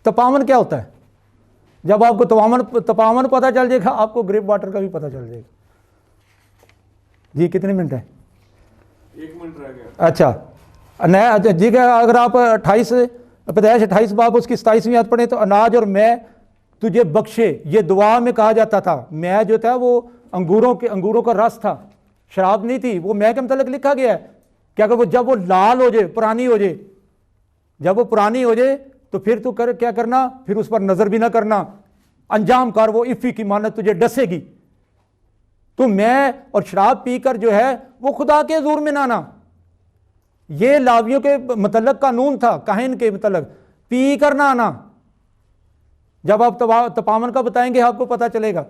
تپاون کیا ہوتا ہے؟ جب آپ کو تپاون پتہ چل جائے گا، آپ کو گریپ واٹر کا بھی پتہ چل جائے گا۔ جی کتنے منٹ ہیں؟ 1 منٹ رہ گیا۔ اچھا جی، اگر آپ پیدائش 28 باب اس کی 27ویں آیت پڑھیں تو اناج اور میں تجھے بخشے، یہ دعا میں کہا جاتا تھا۔ میں جو تھا وہ انگوروں کا رس تھا، شراب نہیں تھی، وہ میں کے متعلق لکھا گیا ہے کہ اگر وہ جب وہ لال ہو جائے، پرانی ہو جائے، جب وہ پرانی ہو جائے تو پھر تو کیا کرنا، پھر اس پر نظر بھی نہ کرنا، انجام کار وہ افی کی مانت تجھے ڈسے گی۔ تو میں اور شراب پی کر جو ہے وہ خدا کے حضور میں نہ آنا، یہ لاویوں کے متعلق قانون تھا، کاہن کے متعلق پی کر نہ آنا۔ جب آپ تپاون کا بتائیں گے آپ کو پتہ چلے گا۔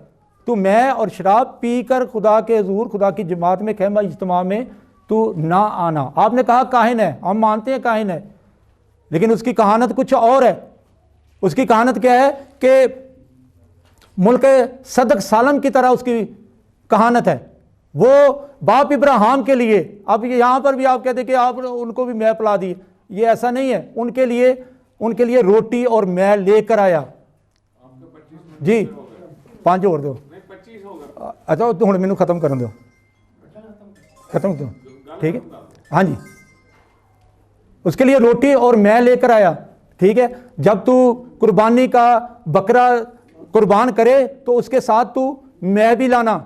تو میں اور شراب پی کر خدا کے حضور، خدا کی جماعت میں، خیمہ اجتماع میں تو نہ آنا۔ آپ نے کہا کاہن ہے، ہم مانتے ہیں کاہن ہے، لیکن اس کی کہانت کچھ اور ہے۔ اس کی کہانت کیا ہے کہ ملک صدق سالم کی طرح اس کی کہانت ہے۔ وہ باپ ابراہیم کے لیے، اب یہاں پر بھی آپ کہتے کہ آپ ان کو بھی میں پلا دی، یہ ایسا نہیں ہے۔ ان کے لیے روٹی اور میں لے کر آیا۔ جی 5 اور دو، 25 ہوگا۔ اچھا تو ہوں مینوں ختم کرن دو، ختم دو، ٹھیک ہے ہاں جی۔ اس کے لیے روٹی اور میں لے کر آیا، ٹھیک ہے۔ جب تو قربانی کا بکرا قربان کرے تو اس کے ساتھ تو میں بھی لانا،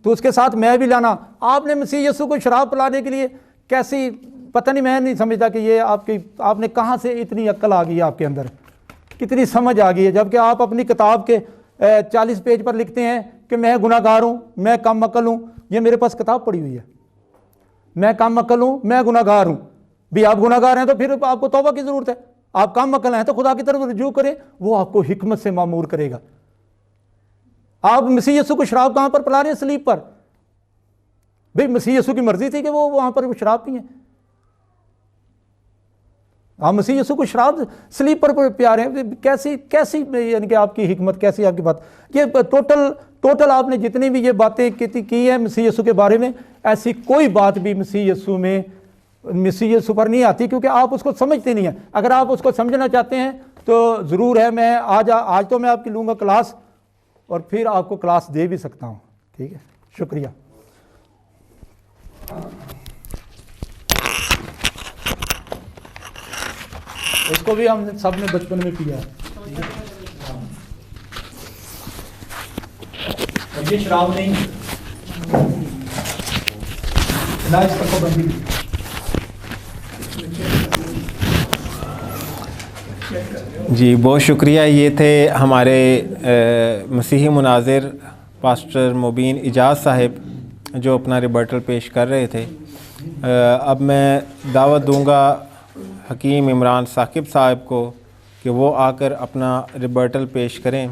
تو اس کے ساتھ میں بھی لانا۔ آپ نے مسیح یسوع کو شراب پلانے کے لیے کیسی، پتہ نہیں، میں نہیں سمجھتا کہ یہ آپ نے کہاں سے اتنی عقل آ گئی ہے آپ کے اندر، کتنی سمجھ آ گئی ہے، جبکہ آپ اپنی کتاب کے 40 پیج پر لکھتے ہیں کہ میں گناہ گار ہوں، میں کم عقل ہوں۔ یہ میرے پاس کتاب پڑھی ہوئی ہے، میں کم عقل ہوں، میں گناہ گار ہوں۔ بھی آپ گناہ گار ہیں تو پھر آپ کو توبہ کی ضرورت ہے۔ آپ کم عقل ہیں تو خدا کی طرف رجوع کریں، وہ آپ کو حکمت سے معمور کرے گا۔ آپ مسیح یسوع کو شراب کہاں پر پلا رہے ہیں؟ صلیب پر۔ بھئی مسیح یسوع کی مرضی تھی کہ وہ وہاں پر شراب پئیں، آپ مسیح یسوع کو شراب صلیب پر پیا رہے ہیں۔ کیسی یعنی کہ آپ کی حکمت، کیسی آپ کی بات، یہ ٹوٹل آپ نے جتنی بھی یہ باتیں کی ہیں مسیح یسوع کے بارے میں، ایسی کوئی بات بھی مسیح یسوع پر نہیں آتی، کیونکہ آپ اس کو سمجھتے نہیں ہیں۔ اگر آپ اس کو سمجھنا چاہتے ہیں تو ضرور ہے، میں آج تو میں آپ کی لوں گا کلاس، اور پھر آپ کو کلاس دے بھی سکتا ہوں، ٹھیک ہے۔ شکریہ۔ اس کو بھی ہم سب نے بچپن میں پیا ہے، اور یہ شراب نہیں ہے، نہ اس پر پابندی۔ جی بہت شکریہ۔ یہ تھے ہمارے مسیحی مناظر پاسٹر مبین اجاز صاحب جو اپنا ریبرٹل پیش کر رہے تھے۔ اب میں دعوت دوں گا حکیم عمران ثاقب صاحب کو کہ وہ آ کر اپنا ریبرٹل پیش کریں۔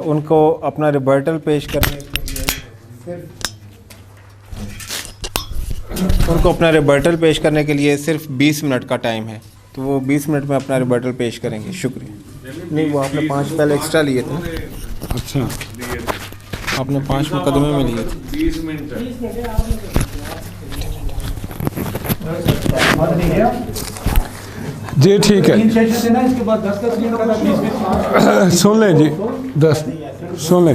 ان کو اپنا ریبرٹل پیش کرنے کے لیے صرف 20 منٹ کا ٹائم ہے، تو وہ 20 منٹ میں اپنا ریبرٹل پیش کریں گے۔ شکریہ۔ نہیں، وہ آپ نے 5 پہلے ایکسٹرا لیے تھے۔ اچھا، آپ نے 5 مقدمے میں لیے تھے۔ 20 منٹ جی ٹھیک ہے، سن لیں جی، 10 سن لیں۔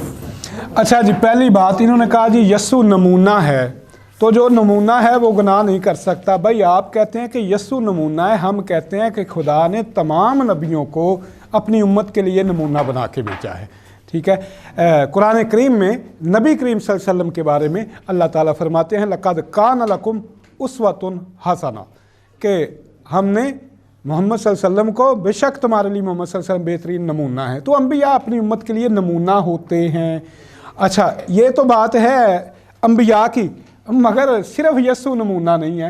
اچھا جی، پہلی بات انہوں نے کہا جی یسوع نمونہ ہے، تو جو نمونہ ہے وہ گناہ نہیں کر سکتا۔ بھائی آپ کہتے ہیں کہ یسوع نمونہ ہے، ہم کہتے ہیں کہ خدا نے تمام نبیوں کو اپنی امت کے لیے نمونہ بنا کے بھیجا ہے، ٹھیک ہے۔ قرآن کریم میں نبی کریم صلی اللہ علیہ وسلم کے بارے میں اللہ تعالیٰ فرماتے ہیں لَقَدْ كَانَ لَكُمْ أُسْوَةٌ حَسَنَةٌ، کہ ہم نے محمد صلی اللہ علیہ وسلم کو، بے شک تمہارے لیے محمد صلی اللہ علیہ وسلم بہترین نمونہ ہے۔ تو انبیاء اپنی امت کے لیے نمونہ ہوتے ہیں۔ اچھا، یہ تو بات ہے انبیاء کی، مگر صرف یسوع نمونہ نہیں ہے،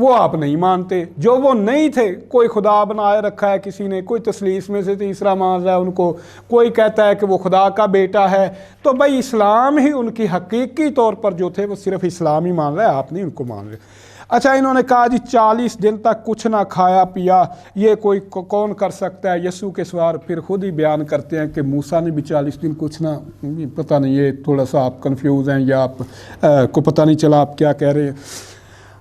وہ آپ نہیں مانتے. جو وہ نہیں تھے, کوئی خدا بنائے رکھا ہے کسی نے, کوئی تثلیث میں سے تیسرا مان رہا ہے ان کو, کوئی کہتا ہے کہ وہ خدا کا بیٹا ہے, تو بھائی اسلام ہی ان کی حقیقی طور پر جو تھے وہ صرف اسلام ہی مان رہا ہے, آپ نہیں ان کو مان رہے. اچھا, انہوں نے کہا جی 40 دن تک کچھ نہ کھایا پیا, یہ کوئی کون کر سکتا ہے؟ یسوع کے سوار پھر خود ہی بیان کرتے ہیں کہ موسیٰ نے بھی 40 دن کچھ نہ, پتہ نہیں, یہ تھوڑا سا آپ کنفیوز ہیں یا آپ کو پتہ نہیں چلا آپ کیا کہہ رہے ہیں.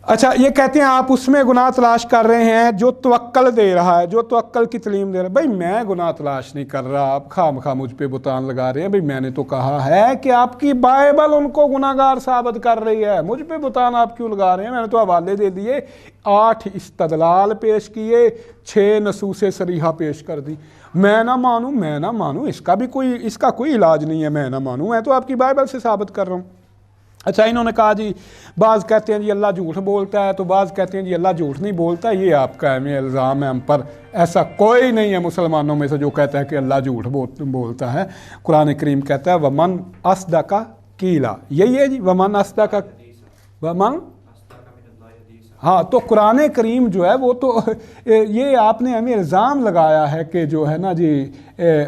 اچھا, یہ کہتے ہیں آپ اس میں گناہ تلاش کر رہے ہیں جو توکل دے رہا ہے, جو توکل کی تعلیم دے رہا ہے. بھائی میں گناہ تلاش نہیں کر رہا, آپ خواہ مجھ پہ بہتان لگا رہے ہیں. بھائی میں نے تو کہا ہے کہ آپ کی بائبل ان کو گناہ گار ثابت کر رہی ہے, مجھ پہ بہتان آپ کیوں لگا رہے ہیں؟ میں نے تو حوالے دے دیے, 8 استدلال پیش کیے, 6 نصوص صریحہ پیش کر دی. میں نہ مانوں, اس کا کوئی علاج نہیں ہے. میں نہ مانوں, میں تو آپ کی بائبل سے ثابت کر رہا ہوں. اچھا, انہوں نے کہا جی بعض کہتے ہیں جی اللہ جھوٹ بولتا ہے, تو بعض کہتے ہیں جی اللہ جھوٹ نہیں بولتا. یہ آپ کا الزام ہے ہم پر. ایسا کوئی نہیں ہے مسلمانوں میں سے جو کہتا ہے کہ اللہ جھوٹ بولتا ہے. قرآن کریم کہتا ہے ومن اصدق قیلا, یہی ہے جی, ومن اصدق, ومن, ہاں. تو قرآن کریم جو ہے وہ تو یہ آپ نے ہمیں الزام لگایا ہے کہ جو ہے نا جی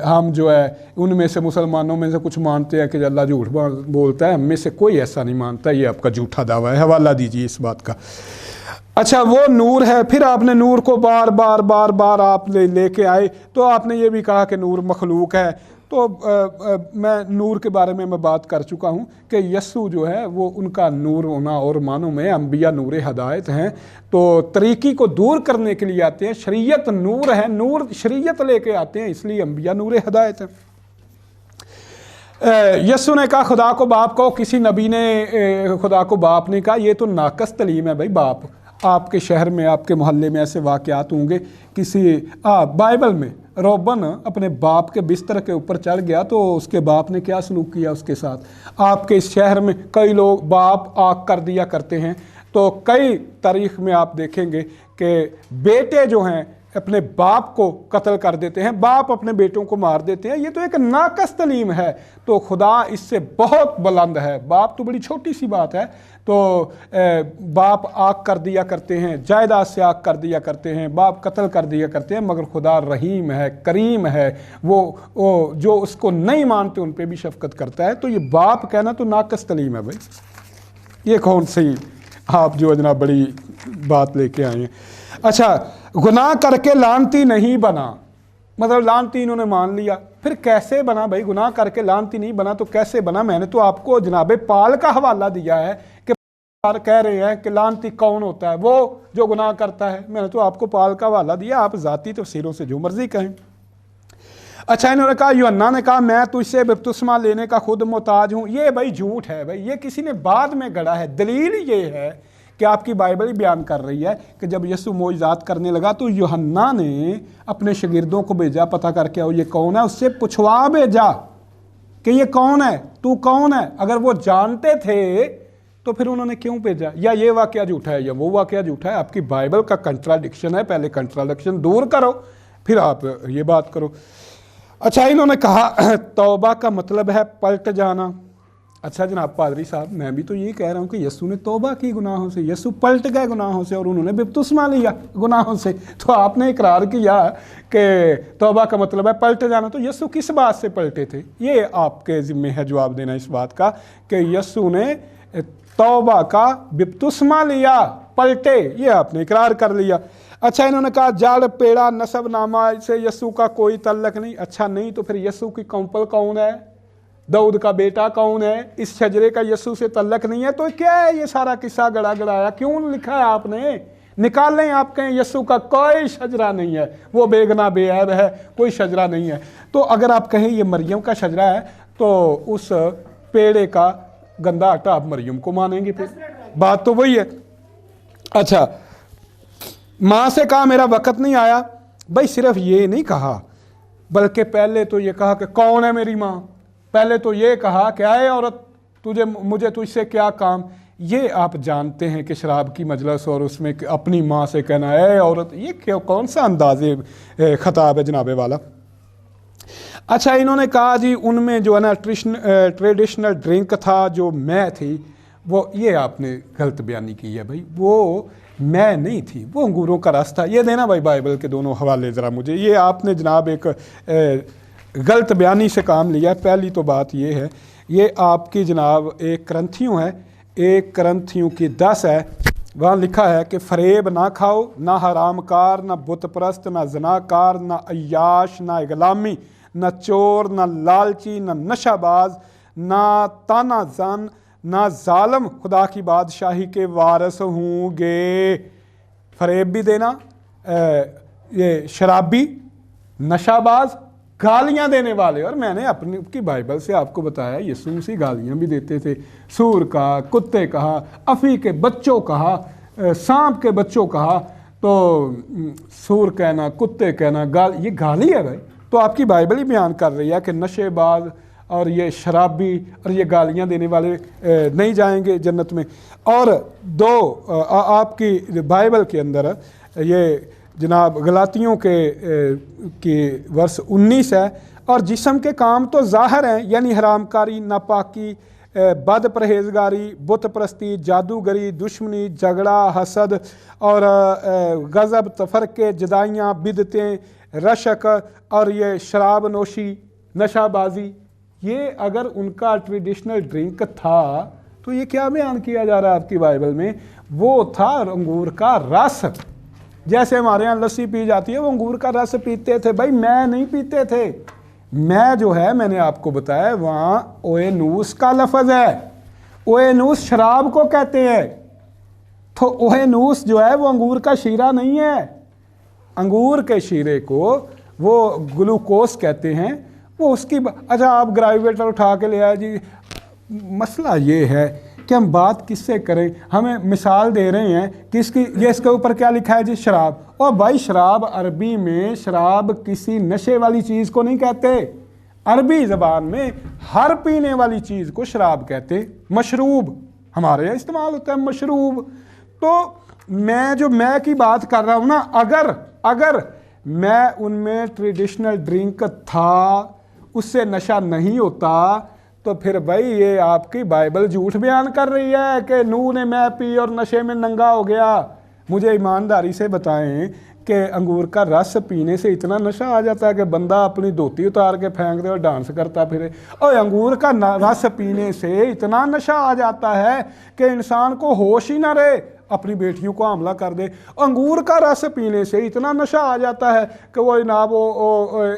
ہم جو ہے ان میں سے مسلمانوں میں سے کچھ مانتے ہیں کہ اللہ جھوٹ بولتا ہے, ہم میں سے کوئی ایسا نہیں مانتا. یہ آپ کا جھوٹا دعویٰ ہے, حوالہ دیجیے اس بات کا. اچھا, وہ نور ہے. پھر آپ نے نور کو بار آپ لے کے آئے, تو آپ نے یہ بھی کہا کہ نور مخلوق ہے. تو میں نور کے بارے میں بات کر چکا ہوں کہ یسوع جو ہے وہ ان کا نور ہونا, اور معنوں میں انبیاء نور ہدایت ہیں, تو طریقی کو دور کرنے کے لیے آتے ہیں. شریعت نور ہے, نور شریعت لے کے آتے ہیں, اس لیے انبیاء نور ہدایت ہیں. یسوع نے کہا خدا کو باپ کہو, کسی نبی نے خدا کو باپ نہیں کہا. یہ تو ناقص تعلیم ہے بھائی. باپ, آپ کے شہر میں, آپ کے محلے میں ایسے واقعات ہوں گے, کسی بائبل میں روبن اپنے باپ کے بستر کے اوپر چڑھ گیا, تو اس کے باپ نے کیا سلوک کیا اس کے ساتھ. آپ کے اس شہر میں کئی لوگ باپ آگ کر دیا کرتے ہیں, تو کئی تاریخ میں آپ دیکھیں گے کہ بیٹے جو ہیں اپنے باپ کو قتل کر دیتے ہیں, باپ اپنے بیٹوں کو مار دیتے ہیں. یہ تو ایک ناقص تعلیم ہے. تو خدا اس سے بہت بلند ہے. باپ تو بڑی چھوٹی سی بات ہے. تو باپ آگ کر دیا کرتے ہیں, جائیداد سے آگ کر دیا کرتے ہیں, باپ قتل کر دیا کرتے ہیں, مگر خدا رحیم ہے, کریم ہے. وہ جو اس کو نہیں مانتے ان پہ بھی شفقت کرتا ہے. تو یہ باپ کہنا تو ناقص تعلیم ہے بھائی. یہ کون سی آپ جو جناب بڑی بات لے کے آئے ہیں. اچھا, گناہ کر کے لعنتی نہیں بنا, مطلب لعنتی انہوں نے مان لیا. پھر کیسے بنا بھائی؟ گناہ کر کے لعنتی نہیں بنا تو کیسے بنا؟ میں نے تو آپ کو جناب پال کا حوالہ دیا ہے کہ کہہ رہے ہیں کہ لعنتی کون ہوتا ہے, وہ جو گناہ کرتا ہے. میں نے تو آپ کو پال کا حوالہ دیا, آپ ذاتی تفسیروں سے جو مرضی کہیں. اچھا, انہوں نے کہا یوحنا نے کہا میں تجھ سے بپتسمہ لینے کا خود محتاج ہوں. یہ بھائی جھوٹ ہے بھائی, یہ کسی نے بعد میں گڑھا ہے. دلیل یہ ہے کہ آپ کی بائبل ہی بیان کر رہی ہے کہ جب یسوع معجزات کرنے لگا تو یوحنا نے اپنے شاگردوں کو بھیجا پتہ کر کے آؤ یہ کون ہے. اس سے پوچھوا بھیجا کہ یہ کون ہے, تو کون ہے. اگر وہ جانتے تھے تو پھر انہوں نے کیوں بھیجا؟ یا یہ واقعہ جھوٹا ہے یا وہ واقعہ جھوٹا ہے. آپ کی بائبل کا کنٹراڈکشن ہے, پہلے کنٹراڈکشن دور کرو پھر آپ یہ بات کرو. اچھا, انہوں نے کہا توبہ کا مطلب ہے پلٹ جانا. اچھا جناب پادری صاحب, میں بھی تو یہ کہہ رہا ہوں کہ یسوع نے توبہ کی گناہوں سے, یسوع پلٹ گئے گناہوں سے, اور انہوں نے بپتسمہ لیا گناہوں سے. تو آپ نے اقرار کیا کہ توبہ کا مطلب ہے پلٹ جانا. تو یسوع کس بات سے پلٹے تھے؟ یہ آپ کے ذمہ ہے جواب دینا اس بات کا کہ یسوع نے توبہ کا بپتسمہ لیا, پلٹے. یہ آپ نے اقرار کر لیا. اچھا, انہوں نے کہا جڑ پیڑا نسب نامہ سے یسوع کا کوئی تعلق نہیں. اچھا, نہیں تو پھر یسوع کی کمپل کون ہے؟ داؤد کا بیٹا کون ہے؟ اس شجرے کا یسوع سے تعلق نہیں ہے. تو کیا ہے یہ سارا قصہ گڑا گڑایا کیوں لکھا ہے آپ نے؟ نکالیں, آپ کہیں یسوع کا کوئی شجرہ نہیں ہے, وہ بے گناہ بے عیب ہے, کوئی شجرہ نہیں ہے. تو اگر آپ کہیں یہ مریم کا شجرہ ہے تو اس پیڑے کا گندا آٹا آپ مریم کو مانیں گے؟ پھر بات تو وہی ہے. اچھا, ماں سے کہا میرا وقت نہیں آیا. بھائی صرف یہ نہیں کہا, بلکہ پہلے تو یہ کہا کہ کون ہے میری ماں. پہلے تو یہ کہا کہ اے عورت مجھے تجھ سے کیا کام. یہ آپ جانتے ہیں کہ شراب کی مجلس اور اس میں اپنی ماں سے کہنا اے عورت, یہ کون سا انداز خطاب ہے جناب والا. اچھا, انہوں نے کہا جی ان میں جو ہے نا ٹریڈیشنل ڈرنک تھا جو میں تھی وہ یہ آپ نے غلط بیانی کی ہے بھائی، وہ میں نہیں تھی، وہ انگوروں کا رس تھا۔ یہ دینا بھائی بائبل کے دونوں حوالے ذرا مجھے، یہ آپ نے جناب ایک غلط بیانی سے کام لیا ہے۔ پہلی تو بات یہ ہے، یہ آپ کی جناب 1 کرنتھیوں ہے، 1 کرنتھیوں کی 10 ہے، وہاں لکھا ہے کہ فریب نہ کھاؤ، نہ حرام کار، نہ بت پرست، نہ زناکار، نہ عیاش، نہ غلامی، نہ چور، نہ لالچی، نہ نشہ باز، نہ تانا زن، نہ ظالم خدا کی بادشاہی کے وارث ہوں گے۔ فریب بھی دینا، یہ شرابی، نشہ باز، گالیاں دینے والے، اور میں نے اپنی کی بائبل سے آپ کو بتایا یسوع مسیح گالیاں بھی دیتے تھے، سور کہا، کتے کہا، افی کے بچوں کہا، سانپ کے بچوں کہا، تو سور کہنا، کتے کہنا، یہ گالی ہے بھائی۔ تو آپ کی بائبل ہی بیان کر رہی ہے کہ نشے باز اور یہ شرابی اور یہ گالیاں دینے والے نہیں جائیں گے جنت میں۔ اور 2 آپ کی بائبل کے اندر یہ جناب غلاطیوں کی ورس 19 ہے، اور جسم کے کام تو ظاہر ہیں، یعنی حرام کاری، ناپاکی، بد پرہیزگاری، بت پرستی، جادوگری، دشمنی، جھگڑا، حسد اور غضب، تفرقے، جدائیاں، بدعتیں، رشک اور یہ شراب نوشی، نشہ بازی۔ یہ اگر ان کا ٹریڈیشنل ڈرنک تھا تو یہ کیا بیان کیا جا رہا ہے آپ کی بائبل میں؟ وہ تھا انگور کا رس۔ جیسے ہمارے یہاں لسی پی جاتی ہے، وہ انگور کا رس پیتے تھے بھائی، میں نہیں پیتے تھے۔ میں جو ہے میں نے آپ کو بتایا وہاں اوینوس کا لفظ ہے، اوینوس شراب کو کہتے ہیں، تو اوینوس جو ہے وہ انگور کا شیرہ نہیں ہے، انگور کے شیرے کو وہ گلوکوز کہتے ہیں، وہ اس کی اچھا آپ گرائیویٹر اٹھا کے لے آئے جی۔ مسئلہ یہ ہے کہ ہم بات کس سے کریں، ہمیں مثال دے رہے ہیں کہ اس کے اوپر کیا لکھا ہے جی، شراب۔ اور بھائی شراب عربی میں شراب کسی نشے والی چیز کو نہیں کہتے، عربی زبان میں ہر پینے والی چیز کو شراب کہتے، مشروب ہمارے یہاں استعمال ہوتا ہے مشروب۔ تو میں کی بات کر رہا ہوں نا، اگر میں ان میں ٹریڈیشنل ڈرنک تھا، اس سے نشہ نہیں ہوتا، تو پھر بھائی یہ آپ کی بائبل جھوٹ بیان کر رہی ہے کہ نوح نے میں پی اور نشے میں ننگا ہو گیا۔ مجھے ایمانداری سے بتائیں کہ انگور کا رس پینے سے اتنا نشہ آ جاتا ہے کہ بندہ اپنی دھوتی اتار کے پھینک دے اور ڈانس کرتا پھرے؟ اور انگور کا رس پینے سے اتنا نشہ آ جاتا ہے کہ انسان کو ہوش ہی نہ رہے، اپنی بیٹیوں کو حاملہ کر دے۔ انگور کا رس پینے سے اتنا نشہ آ جاتا ہے کہ وہ جناب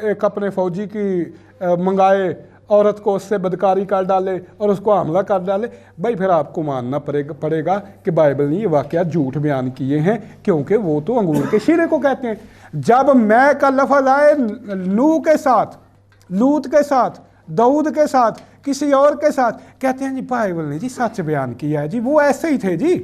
ایک اپنے فوجی کی منگائے عورت کو، اس سے بدکاری کر ڈالے اور اس کو حاملہ کر ڈالے۔ بھائی پھر آپ کو ماننا پڑے گا کہ بائبل نے یہ واقعات جھوٹ بیان کیے ہیں، کیونکہ وہ تو انگور کے شیرے کو کہتے ہیں۔ جب میں کا لفظ آئے نوح کے ساتھ، لوط کے ساتھ، داؤد کے ساتھ، کسی اور کے ساتھ، کہتے ہیں جی بائبل نے جی سچ بیان کیا ہے جی، وہ ایسے ہی تھے جی۔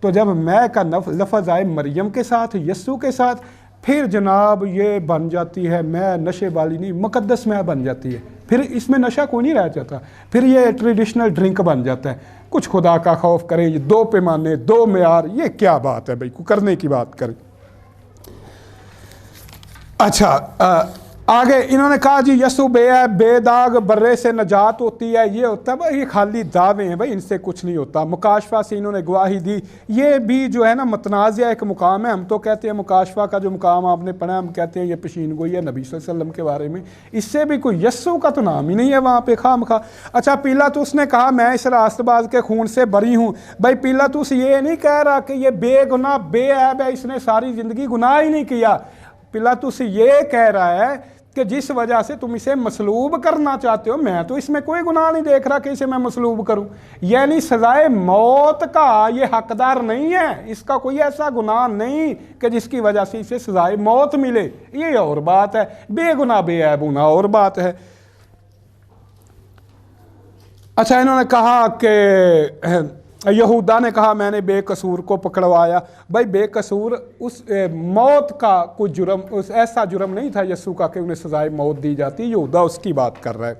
تو جب میں کا لفظ آئے مریم کے ساتھ، یسوع کے ساتھ، پھر جناب یہ بن جاتی ہے میں نشے والی نہیں، مقدس میں بن جاتی ہے، پھر اس میں نشہ کوئی نہیں رہ جاتا، پھر یہ ٹریڈیشنل ڈرنک بن جاتا ہے۔ کچھ خدا کا خوف کریں، یہ 2 پیمانے 2 معیار، یہ کیا بات ہے بھائی، کو کرنے کی بات کریں۔ اچھا آگے انہوں نے کہا جی یسوع بے داغ برے سے نجات ہوتی ہے، یہ ہوتا ہے بھائی، یہ خالی دعوے ہیں بھائی، ان سے کچھ نہیں ہوتا۔ مکاشفہ سے انہوں نے گواہی دی، یہ بھی جو ہے نا متنازع ایک مقام ہے۔ ہم تو کہتے ہیں مکاشفہ کا جو مقام آپ نے پڑھا، ہم کہتے ہیں یہ پیشین گوئی ہے نبی صلی اللہ علیہ وسلم کے بارے میں، اس سے بھی کوئی یسوع کا تو نام ہی نہیں ہے وہاں پہ، خواہ مخواہ۔ اچھا پیلاطس نے کہا میں اس راست باز کے خون سے بری ہوں۔ بھائی پیلاطس یہ نہیں کہہ رہا کہ یہ بے گناہ بے عیب ہے، اس نے ساری زندگی گناہ ہی نہیں کیا۔ پیلاطس یہ کہہ رہا ہے کہ جس وجہ سے تم اسے مصلوب کرنا چاہتے ہو، میں تو اس میں کوئی گناہ نہیں دیکھ رہا کہ اسے میں مصلوب کروں، یعنی سزائے موت کا یہ حقدار نہیں ہے، اس کا کوئی ایسا گناہ نہیں کہ جس کی وجہ سے اسے سزائے موت ملے، یہ اور بات ہے، بے گناہ بے عیب ہونا اور بات ہے۔ اچھا انہوں نے کہا کہ یہودا نے کہا میں نے بے قصور کو پکڑوایا۔ بھائی بے قصور اس موت کا کوئی جرم، اس ایسا جرم نہیں تھا یسوع کا کہ انہیں سزائے موت دی جاتی، یہودا اس کی بات کر رہا ہے۔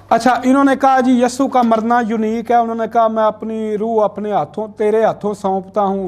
اچھا انہوں نے کہا جی یسوع کا مرنا یونیک ہے، انہوں نے کہا میں اپنی روح اپنے ہاتھوں تیرے ہاتھوں سونپتا ہوں،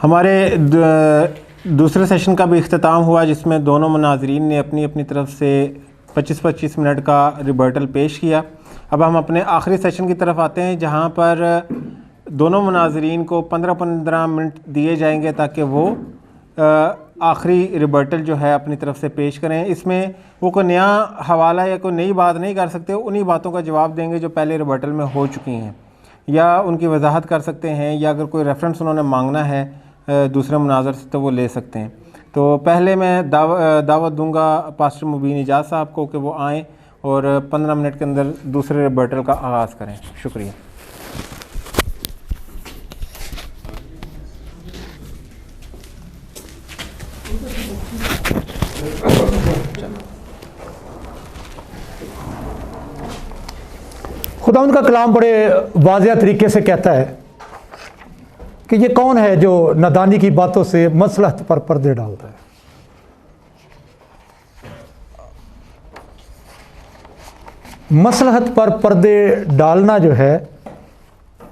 ہمارے دوسرے سیشن کا بھی اختتام ہوا جس میں دونوں مناظرین نے اپنی اپنی طرف سے 25-25 منٹ کا ریبرٹل پیش کیا. اب ہم اپنے آخری سیشن کی طرف آتے ہیں جہاں پر دونوں مناظرین کو 15-15 منٹ دیے جائیں گے تاکہ وہ آخری ریبرٹل جو ہے اپنی طرف سے پیش کریں. اس میں وہ کوئی نیا حوالہ یا کوئی نئی بات نہیں کر سکتے, انہی باتوں کا جواب دیں گے جو پہلے ریبرٹل میں ہو چکی ہیں, یا ان کی وضاحت کر سکتے ہیں, یا اگر کوئی ریفرنس انہوں نے مانگنا ہے دوسرے مناظر سے تو وہ لے سکتے ہیں. تو پہلے میں دعوت دوں گا پاسٹر مبین اجاز صاحب کو کہ وہ آئیں اور 15 منٹ کے اندر دوسرے ریبرٹل کا آغاز کریں. شکریہ. خداوند کا کلام بڑے واضح طریقے سے کہتا ہے کہ یہ کون ہے جو نادانی کی باتوں سے مصلحت پر پردے ڈالتا ہے. مصلحت پر پردے ڈالنا جو ہے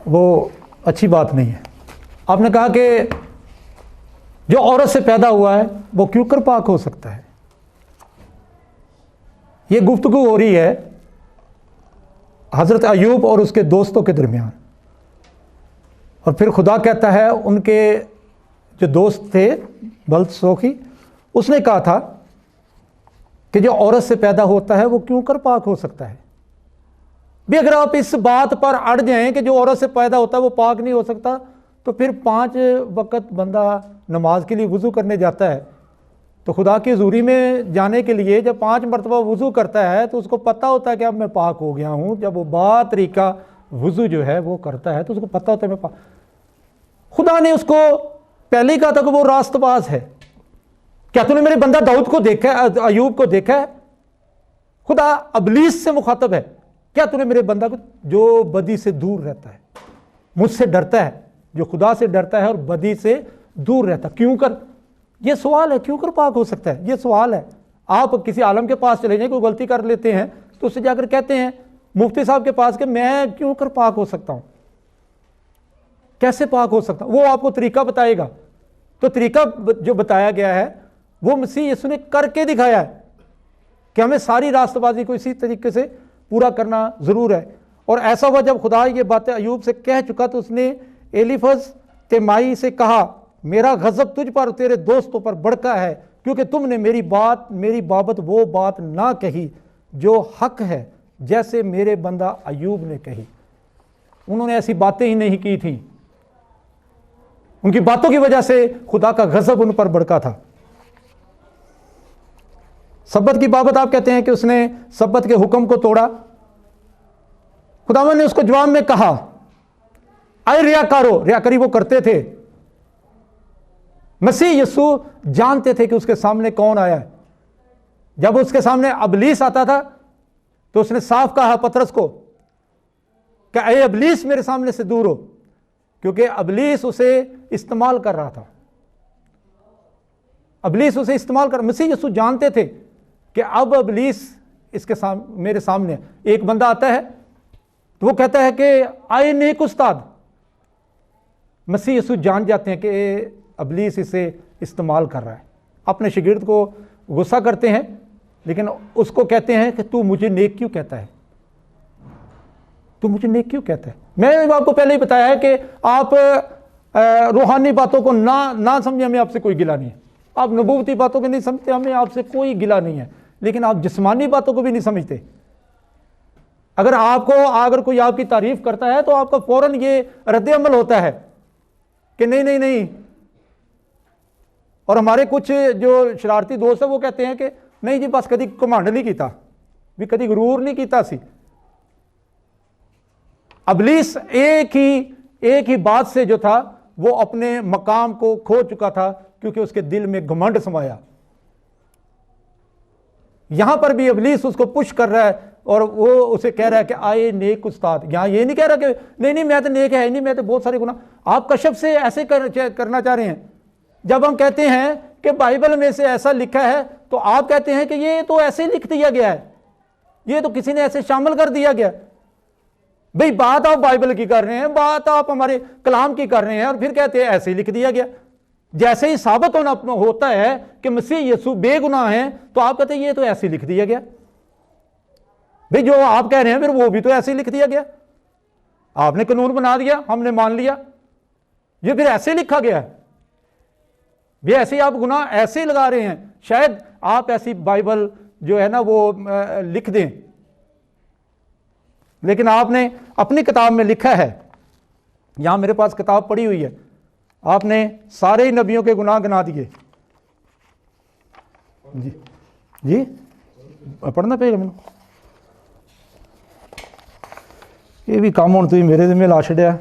وہ اچھی بات نہیں ہے. آپ نے کہا کہ جو عورت سے پیدا ہوا ہے وہ کیوں کر پاک ہو سکتا ہے. یہ گفتگو ہو رہی ہے حضرت ایوب اور اس کے دوستوں کے درمیان, اور پھر خدا کہتا ہے ان کے جو دوست تھے بلتسوخی, اس نے کہا تھا کہ جو عورت سے پیدا ہوتا ہے وہ کیوں کر پاک ہو سکتا ہے. بھی اگر آپ اس بات پر اڑ جائیں کہ جو عورت سے پیدا ہوتا ہے وہ پاک نہیں ہو سکتا, تو پھر 5 وقت بندہ نماز کے لیے وضو کرنے جاتا ہے تو خدا کی حضوری میں جانے کے لیے جب 5 مرتبہ وضو کرتا ہے تو اس کو پتہ ہوتا ہے کہ اب میں پاک ہو گیا ہوں. جب وہ با طریقہ وضو جو ہے وہ کرتا ہے تو اس کو پتہ ہوتا ہے میں پاک. خدا نے اس کو پہلے ہی کہا تھا کہ وہ راست باز ہے. کیا تو نے میرے بندہ داؤد کو دیکھا ہے, ایوب کو دیکھا ہے؟ خدا ابلیس سے مخاطب ہے, کیا تو نے میرے بندہ کو جو بدی سے دور رہتا ہے, مجھ سے ڈرتا ہے, جو خدا سے ڈرتا ہے اور بدی سے دور رہتا, کیوں کر, یہ سوال ہے, کیوں کر پاک ہو سکتا ہے, یہ سوال ہے. آپ کسی عالم کے پاس چلے جائیں, کوئی غلطی کر لیتے ہیں تو اس سے جا کر کہتے ہیں مفتی صاحب کے پاس کہ میں کیوں کر پاک ہو سکتا ہوں, کیسے پاک ہو سکتا ہوں. وہ آپ کو طریقہ بتائے گا. تو طریقہ جو بتایا گیا ہے وہ مسیح یسوع نے کر کے دکھایا ہے کہ ہمیں ساری راست بازی کو اسی طریقے سے پورا کرنا ضرور ہے. اور ایسا ہوا جب خدا یہ باتیں ایوب سے کہہ چکا تو اس نے ایلیفز تیمائی سے کہا میرا غضب تجھ پر تیرے دوستوں پر بڑکا ہے, کیونکہ تم نے میری بابت وہ بات نہ کہی جو حق ہے جیسے میرے بندہ ایوب نے کہی. انہوں نے ایسی باتیں ہی نہیں کی تھیں, ان کی باتوں کی وجہ سے خدا کا غضب ان پر بڑکا تھا. سبت کی بابت آپ کہتے ہیں کہ اس نے سبت کے حکم کو توڑا. خداوند نے اس کو جواب میں کہا اے ریاکارو, ریاکاری وہ کرتے تھے. مسیح یسوع جانتے تھے کہ اس کے سامنے کون آیا ہے. جب اس کے سامنے ابلیس آتا تھا تو اس نے صاف کہا پترس کو کہ اے ابلیس میرے سامنے سے دور ہو, کیونکہ ابلیس اسے استعمال کر رہا تھا. ابلیس اسے استعمال کر, مسیح یسوع جانتے تھے کہ اب ابلیس اس کے میرے سامنے. ایک بندہ آتا ہے تو وہ کہتا ہے کہ آئے نیک استاد. مسیح یسوع جان جاتے ہیں کہ ابلیس اسے استعمال کر رہا ہے. اپنے شاگرد کو غصہ کرتے ہیں لیکن اس کو کہتے ہیں کہ تو مجھے نیک کیوں کہتا ہے, تو مجھے نیک کیوں کہتا ہے. میں نے آپ کو پہلے ہی بتایا ہے کہ آپ روحانی باتوں کو نہ سمجھیں, ہمیں آپ سے کوئی گلہ نہیں ہے. آپ نبوتی باتوں کو نہیں سمجھتے, ہمیں آپ سے کوئی گلہ نہیں ہے. لیکن آپ جسمانی باتوں کو بھی نہیں سمجھتے. اگر کوئی آپ کی تعریف کرتا ہے تو آپ کا فوراً یہ رد عمل ہوتا ہے کہ نہیں. اور ہمارے کچھ جو شرارتی دوست ہیں وہ کہتے ہیں کہ نہیں جی بس کدی کمانڈ نہیں کیتا, بھی کدی غرور نہیں کیتا سی. ابلیس ایک ہی بات سے جو تھا وہ اپنے مقام کو کھو چکا تھا, کیونکہ اس کے دل میں گھمنڈ سمایا. یہاں پر بھی ابلیس اس کو پش کر رہا ہے اور وہ اسے کہہ رہا ہے کہ آئے نیک استاد. یہاں یہ نہیں کہہ رہا کہ نہیں میں تو نیک ہے نہیں, میں تو بہت سارے گناہ. آپ کشف سے ایسے کرنا چاہ رہے ہیں. جب ہم کہتے ہیں کہ بائبل میں سے ایسا لکھا ہے تو آپ کہتے ہیں کہ یہ تو ایسے لکھ دیا گیا ہے, یہ تو کسی نے ایسے شامل کر دیا گیا. بھئی بات آپ بائبل کی کر رہے ہیں, بات آپ ہمارے کلام کی کر رہے ہیں, اور پھر کہتے ہیں ایسے ہی لکھ دیا گیا. جیسے ہی ثابت ہوتا ہے کہ مسیح یسوع بے گناہ ہیں تو آپ کہتے ہیں یہ تو ایسے ہی لکھ دیا گیا. بھئی جو آپ کہہ رہے ہیں پھر وہ بھی تو ایسے ہی لکھ دیا گیا. آپ نے قانون بنا دیا, ہم نے مان لیا, یہ پھر ایسے لکھا گیا ہے. یہ ایسے ہی آپ گناہ ایسے ہی لگا رہے ہیں. شاید آپ ایسی بائبل جو ہے نا وہ لکھ دیں, لیکن آپ نے اپنی کتاب میں لکھا ہے, یہاں میرے پاس کتاب پڑی ہوئی ہے, آپ نے سارے ہی نبیوں کے گناہ گنا دیے. جی جی پڑھنا پڑے گا مجھے, یہ بھی کام ہوں تھی میرے ذمہ لا چھڑیا.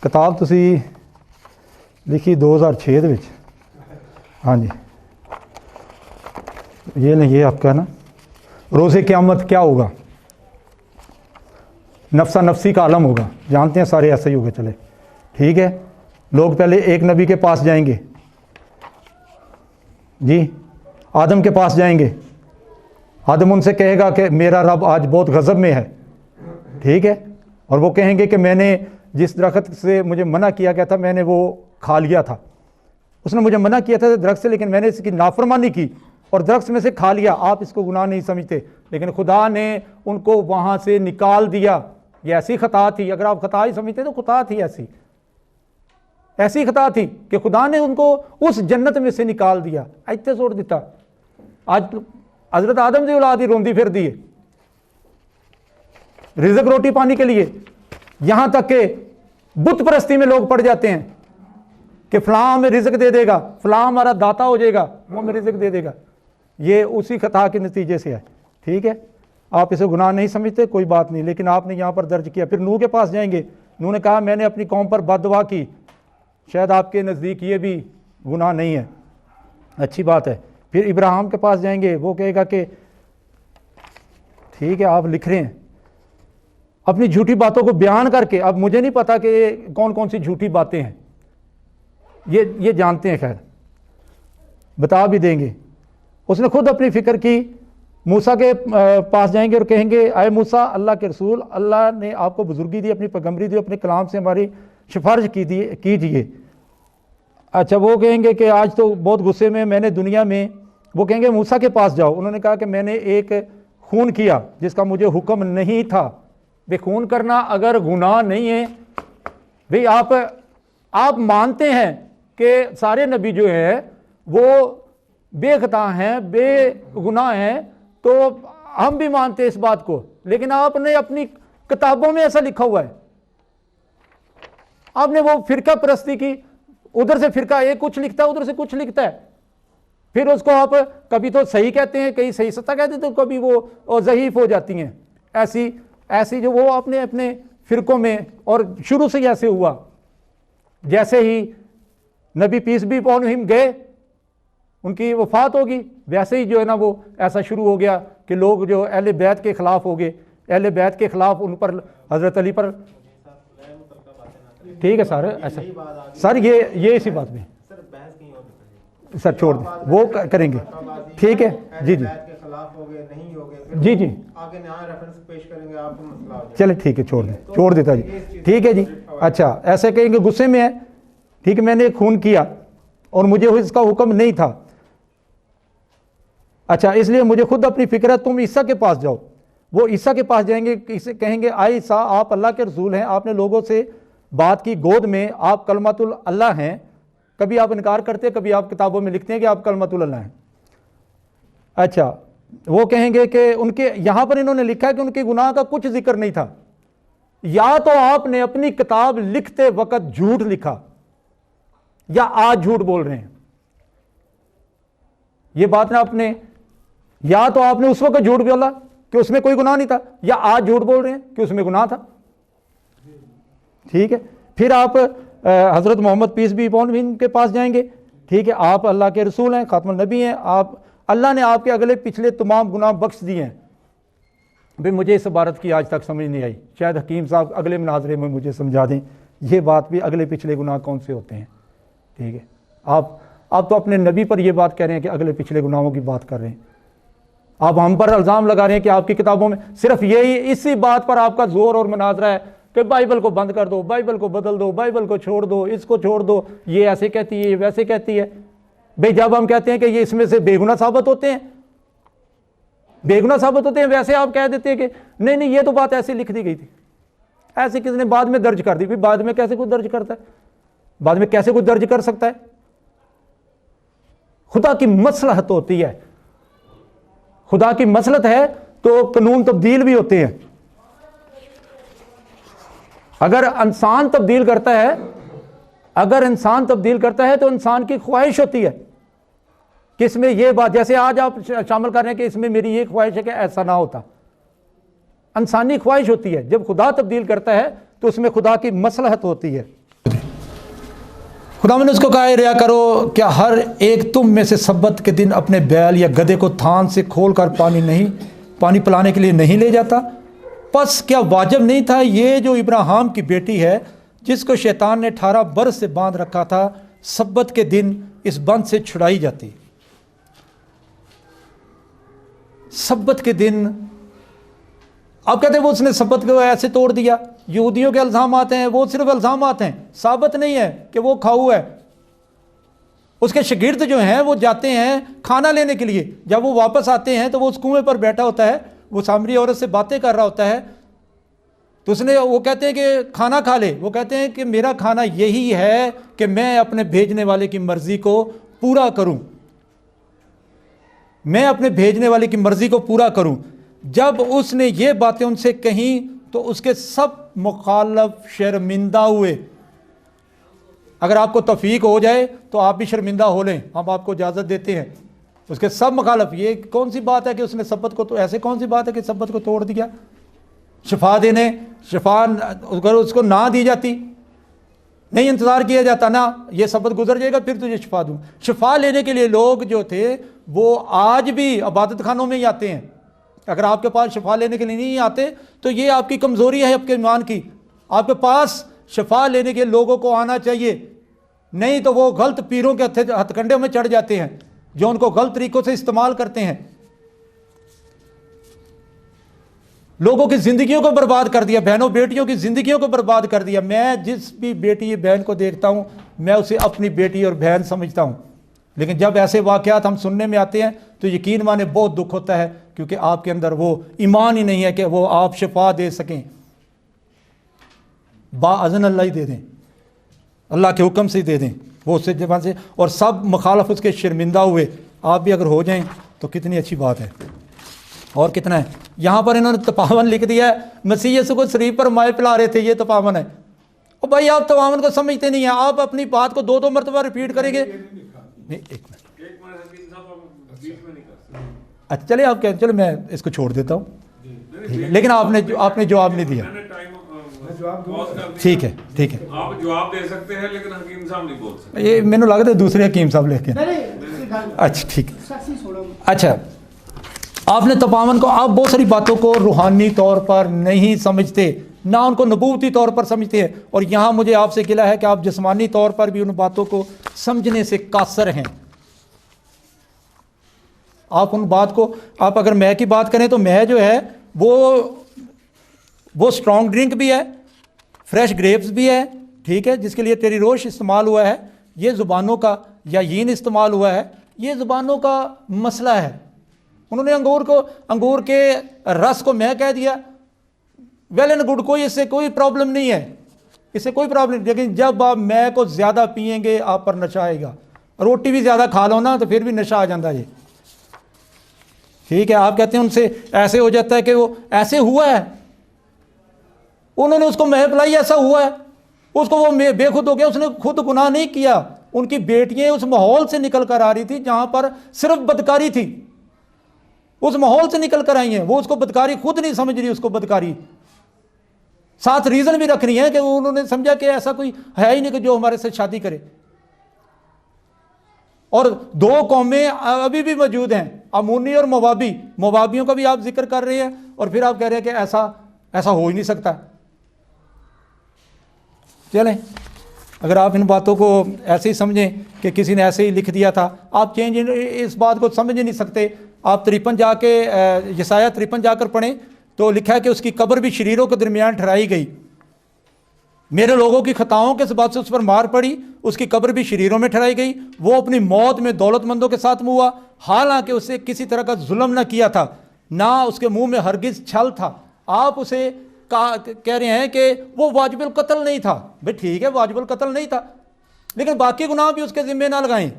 کتاب تسی لکھی 2006 دے وچ. ہاں جی یہ نہیں, یہ آپ کا نا روز قیامت کیا ہوگا, نفسا نفسی کا عالم ہوگا. جانتے ہیں سارے ایسے ہی ہوگا. چلے ٹھیک ہے, لوگ پہلے ایک نبی کے پاس جائیں گے, جی آدم کے پاس جائیں گے. آدم ان سے کہے گا کہ میرا رب آج بہت غضب میں ہے, ٹھیک ہے, اور وہ کہیں گے کہ میں نے جس درخت سے مجھے منع کیا گیا تھا میں نے وہ کھا لیا تھا. اس نے مجھے منع کیا تھا درخت سے, لیکن میں نے اس کی نافرمانی کی اور درخت میں سے کھا لیا. آپ اس کو گناہ نہیں سمجھتے, لیکن خدا نے ان کو وہاں سے نکال دیا. یہ ایسی خطا تھی, اگر آپ خطا ہی سمجھتے تو خطا تھی, ایسی خطا تھی کہ خدا نے ان کو اس جنت میں سے نکال دیا, ایتھے چھوڑ دیتا. آج حضرت آدم دی اولاد ہی روندی پھر دی رزق روٹی پانی کے لیے, یہاں تک کہ بت پرستی میں لوگ پڑ جاتے ہیں کہ فلاں ہمیں رزق دے دے گا, فلاں ہمارا داتا ہو جائے گا, وہ ہمیں رزق دے دے گا. یہ اسی خطا کے نتیجے سے ہے. ٹھیک ہے, آپ اسے گناہ نہیں سمجھتے, کوئی بات نہیں, لیکن آپ نے یہاں پر درج کیا. پھر نوح کے پاس جائیں گے, نوح نے کہا میں نے اپنی قوم پر بد دعا کی. شاید آپ کے نزدیک یہ بھی گناہ نہیں ہے, اچھی بات ہے. پھر ابراہیم کے پاس جائیں گے, وہ کہے گا کہ ٹھیک ہے آپ لکھ رہے ہیں اپنی جھوٹی باتوں کو بیان کر کے. اب مجھے نہیں پتا کہ یہ کون کون سی جھوٹی باتیں ہیں, یہ جانتے ہیں, خیر بتا بھی دیں گے. اس نے خود اپنی فکر کی. موسیٰ کے پاس جائیں گے اور کہیں گے اے موسیٰ اللہ کے رسول, اللہ نے آپ کو بزرگی دی, اپنی پیغمبری دی, اپنے کلام سے ہماری سفارش کیجیے. اچھا وہ کہیں گے کہ آج تو بہت غصے میں نے دنیا میں, وہ کہیں گے موسیٰ کے پاس جاؤ. انہوں نے کہا کہ میں نے ایک خون کیا جس کا مجھے حکم نہیں تھا. بے خون کرنا اگر گناہ نہیں ہے, بھئی آپ مانتے ہیں کہ سارے نبی جو ہیں وہ بے خطا ہیں, بے گناہ ہیں, تو ہم بھی مانتے ہیں اس بات کو, لیکن آپ نے اپنی کتابوں میں ایسا لکھا ہوا ہے. آپ نے وہ فرقہ پرستی کی, ادھر سے فرقہ ایک کچھ لکھتا ہے, ادھر سے کچھ لکھتا ہے. پھر اس کو آپ کبھی تو صحیح کہتے ہیں, کہیں صحیح ستا کہتے ہیں, تو کبھی وہ ضعیف ہو جاتی ہیں. ایسی جو وہ اپنے فرقوں میں, اور شروع سے ایسے ہوا. جیسے ہی نبی پیس بھی اپون ہم گئے, ان کی وفات ہوگی, ویسے ہی جو ہے نا وہ ایسا شروع ہو گیا کہ لوگ جو اہل بیت کے خلاف ہو گئے, اہل بیت کے خلاف ان پر, حضرت علی پر. ٹھیک ہے سر, ایسا سر یہ اسی بات میں سر چھوڑ دیں, وہ کریں گے. ٹھیک ہے جی جی جی جی چلے ٹھیک ہے, چھوڑ دیتا جی. ٹھیک ہے جی. اچھا ایسے کہیں گے غصے میں ہے, ٹھیک ہے, میں نے خون کیا اور مجھے اس کا حکم نہیں تھا. اچھا اس لیے مجھے خود اپنی فکر ہے, تم عیسیٰ کے پاس جاؤ. وہ عیسیٰ کے پاس جائیں گے, کہیں گے آئے عیسیٰ آپ اللہ کے رسول ہیں, آپ نے لوگوں سے بات کی گود میں, آپ کلمۃ اللہ ہیں. کبھی آپ انکار کرتے, کبھی آپ کتابوں میں لکھتے ہیں کہ آپ کلمۃ اللہ ہیں. اچھا وہ کہیں گے کہ ان کے یہاں پر انہوں نے لکھا ہے کہ ان کے گناہ کا کچھ ذکر نہیں تھا. یا تو آپ نے اپنی کتاب لکھتے وقت جھوٹ لکھا, یا آج جھوٹ بول رہے ہیں. یہ بات نہ اپنے, یا تو آپ نے اس وقت جھوٹ بولا کہ اس میں کوئی گناہ نہیں تھا, یا آج جھوٹ بول رہے ہیں کہ اس میں گناہ تھا. ٹھیک ہے. پھر آپ حضرت محمد پیس بھی اپون ہم کے پاس جائیں گے. ٹھیک ہے, آپ اللہ کے رسول ہیں, خاتم النبی ہیں, اللہ نے آپ کے اگلے پچھلے تمام گناہ بخش دیے ہیں. بھئی مجھے اس عبارت کی آج تک سمجھ نہیں آئی, شاید حکیم صاحب اگلے مناظرے میں مجھے سمجھا دیں یہ بات بھی, اگلے پچھلے گناہ کون سے ہوتے ہیں. ٹھیک ہے, آپ تو اپنے نبی پر یہ بات کہہ رہے ہیں کہ اگلے پچھلے گناہوں کی بات کر رہے ہیں. آپ ہم پر الزام لگا رہے ہیں کہ آپ کی کتابوں میں صرف یہی, اسی بات پر آپ کا زور اور مناظرہ ہے کہ بائبل کو بند کر دو، بائبل کو بدل دو، بائبل کو چھوڑ دو، اس کو چھوڑ دو، یہ ایسے کہتی ہے، یہ ویسے کہتی ہے۔ بھئی جب ہم کہتے ہیں کہ یہ اس میں سے بے گناہ ثابت ہوتے ہیں، بے گناہ ثابت ہوتے ہیں، ویسے آپ کہہ دیتے ہیں کہ نہیں نہیں یہ تو بات ایسے لکھ دی گئی تھی، ایسے کسی نے بعد میں درج کر دی۔ بعد میں کیسے کوئی درج کرتا ہے؟ بعد میں کیسے کوئی درج کر سکتا ہے؟ خدا کی مصلحت ہوتی ہے، خدا کی مصلحت ہے تو قانون تبدیل بھی ہوتے ہیں۔ اگر انسان تبدیل کرتا ہے، اگر انسان تبدیل کرتا ہے تو انسان کی خواہش ہوتی ہے کہ اس میں یہ بات، جیسے آج آپ شامل کر رہے ہیں کہ اس میں میری یہ خواہش ہے کہ ایسا نہ ہوتا، انسانی خواہش ہوتی ہے۔ جب خدا تبدیل کرتا ہے تو اس میں خدا کی مصلحت ہوتی ہے۔ خدا نے اس کو کہا ریا کرو، کیا ہر ایک تم میں سے سبت کے دن اپنے بیل یا گدھے کو تھان سے کھول کر پانی پلانے کے لیے نہیں لے جاتا؟ پس کیا واجب نہیں تھا یہ جو ابراہیم کی بیٹی ہے، جس کو شیطان نے 18 برس سے باندھ رکھا تھا، سبت کے دن اس بند سے چھڑائی جاتی؟ سبت کے دن آپ کہتے ہیں وہ اس نے سبت کو ایسے توڑ دیا۔ یہودیوں کے الزامات ہیں، وہ صرف الزامات ہیں، ثابت نہیں ہے کہ وہ کھاؤ ہے۔ اس کے شاگرد جو ہیں وہ جاتے ہیں کھانا لینے کے لیے، جب وہ واپس آتے ہیں تو وہ اس کنویں پر بیٹھا ہوتا ہے، وہ سامری عورت سے باتیں کر رہا ہوتا ہے، تو وہ کہتے ہیں کہ کھانا کھا لے۔ وہ کہتے ہیں کہ میرا کھانا یہی ہے کہ میں اپنے بھیجنے والے کی مرضی کو پورا کروں، میں اپنے بھیجنے والے کی مرضی کو پورا کروں۔ جب اس نے یہ باتیں ان سے کہیں تو اس کے سب مخالف شرمندہ ہوئے۔ اگر آپ کو توفیق ہو جائے تو آپ بھی شرمندہ ہو لیں، ہم آپ کو اجازت دیتے ہیں۔ اس کے سب مخالف، یہ کون سی بات ہے کہ اس نے سبت کو، تو ایسے کون سی بات ہے کہ سبت کو توڑ دیا؟ شفا دینے، شفا اگر اس کو نہ دی جاتی، نہیں انتظار کیا جاتا نا یہ سبت گزر جائے گا پھر تجھے شفا دوں۔ شفا لینے کے لیے لوگ جو تھے وہ آج بھی عبادت خانوں میں ہی آتے ہیں۔ اگر آپ کے پاس شفا لینے کے لیے نہیں آتے تو یہ آپ کی کمزوری ہے آپ کے ایمان کی۔ آپ کے پاس شفا لینے کے لوگوں کو آنا چاہیے، نہیں تو وہ غلط پیروں کے ہتھ کنڈے میں چڑھ جاتے ہیں جو ان کو غلط طریقوں سے استعمال کرتے ہیں، لوگوں کی زندگیوں کو برباد کر دیا، بہنوں بیٹیوں کی زندگیوں کو برباد کر دیا۔ میں جس بھی بیٹی بہن کو دیکھتا ہوں میں اسے اپنی بیٹی اور بہن سمجھتا ہوں، لیکن جب ایسے واقعات ہم سننے میں آتے ہیں تو یقین مانے بہت دکھ ہوتا ہے، کیونکہ آپ کے اندر وہ ایمان ہی نہیں ہے کہ وہ آپ شفا دے سکیں۔ باذن اللہ ہی دے دیں، اللہ کے حکم سے ہی دے دیں، وہ اس سے زبان سے، اور سب مخالف اس کے شرمندہ ہوئے۔ آپ بھی اگر ہو جائیں تو کتنی اچھی بات ہے۔ اور کتنا ہے، یہاں پر انہوں نے تپاون لکھ دیا ہے، مسیح یسوع کو صلیب پر مائے پلا رہے تھے، یہ تپاون ہے۔ اور بھائی آپ تپاون کو سمجھتے نہیں ہیں، آپ اپنی بات کو 2 مرتبہ ریپیٹ کریں گے۔ نہیں، ایک منٹ، اچھا چلے آپ کہیں، چلے میں اس کو چھوڑ دیتا ہوں، لیکن آپ نے جواب نہیں دیا۔ ٹھیک ہے ٹھیک ہے، آپ جواب دے سکتے ہیں لیکن حکیم صاحب نہیں بول سکتے۔ یہ مینوں لگتا ہے دوسرے حکیم صاحب لے کے، اچھا ٹھیک ہے۔ اچھا آپ نے تپاون کو، آپ بہت ساری باتوں کو روحانی طور پر نہیں سمجھتے، نہ ان کو نبوتی طور پر سمجھتے ہیں، اور یہاں مجھے آپ سے گلہ ہے کہ آپ جسمانی طور پر بھی ان باتوں کو سمجھنے سے قاصر ہیں۔ آپ ان بات کو، آپ اگر مے کی بات کریں تو مے جو ہے وہ اسٹرانگ ڈرنک بھی ہے، فریش گریپس بھی ہے، ٹھیک ہے، جس کے لیے تیری روش استعمال ہوا ہے، یہ زبانوں کا یا یین استعمال ہوا ہے، یہ زبانوں کا مسئلہ ہے۔ انہوں نے انگور کے رس کو میں کہہ دیا، ویل اینڈ گڈ، کوئی اس سے کوئی پرابلم نہیں ہے، اس سے کوئی پرابلم نہیں، لیکن جب آپ میں کو زیادہ پئیں گے آپ پر نشہ آئے گا۔ روٹی بھی زیادہ کھا لو نا تو پھر بھی نشہ آ جاتا ہے، ٹھیک ہے۔ آپ کہتے ہیں ان سے ایسے ہو جاتا ہے کہ وہ ایسے ہوا ہے، انہوں نے اس کو مہ پلائی، ایسا ہوا ہے، اس کو وہ بے خود ہو گیا، اس نے خود گناہ نہیں کیا، ان کی بیٹیاں اس ماحول سے نکل کر آ رہی تھی جہاں پر صرف بدکاری تھی، اس ماحول سے نکل کر آئی ہیں، وہ اس کو بدکاری خود نہیں سمجھ رہی، اس کو بدکاری ساتھ ریزن بھی رکھ رہی ہیں کہ انہوں نے سمجھا کہ ایسا کوئی ہے ہی نہیں کہ جو ہمارے ساتھ شادی کرے۔ اور 2 قومیں ابھی بھی موجود ہیں، امونی اور موابی، موابیوں کا بھی آپ ذکر کر رہے ہیں اور پھر آپ کہہ رہے ہیں کہ ایسا ہو ہی نہیں سکتا۔ چلیں، اگر آپ ان باتوں کو ایسے ہی سمجھیں کہ کسی نے ایسے ہی لکھ دیا تھا، آپ چینج اس بات کو سمجھ نہیں سکتے۔ آپ 53 جا کے یسایہ 53 جا کر پڑھیں تو لکھا ہے کہ اس کی قبر بھی شریروں کے درمیان ٹھہرائی گئی، میرے لوگوں کی خطاؤں کے سبب سے اس پر مار پڑی، اس کی قبر بھی شریروں میں ٹھہرائی گئی، وہ اپنی موت میں دولت مندوں کے ساتھ ہوا، حالانکہ اسے کسی طرح کا ظلم نہ کیا تھا، نہ اس کے منہ میں ہرگز چھل تھا۔ آپ اسے کہہ رہے ہیں کہ وہ واجب القتل نہیں تھا۔ بھئی ٹھیک ہے، واجب القتل نہیں تھا، لیکن باقی گناہ بھی اس کے ذمہ نہ لگائیں۔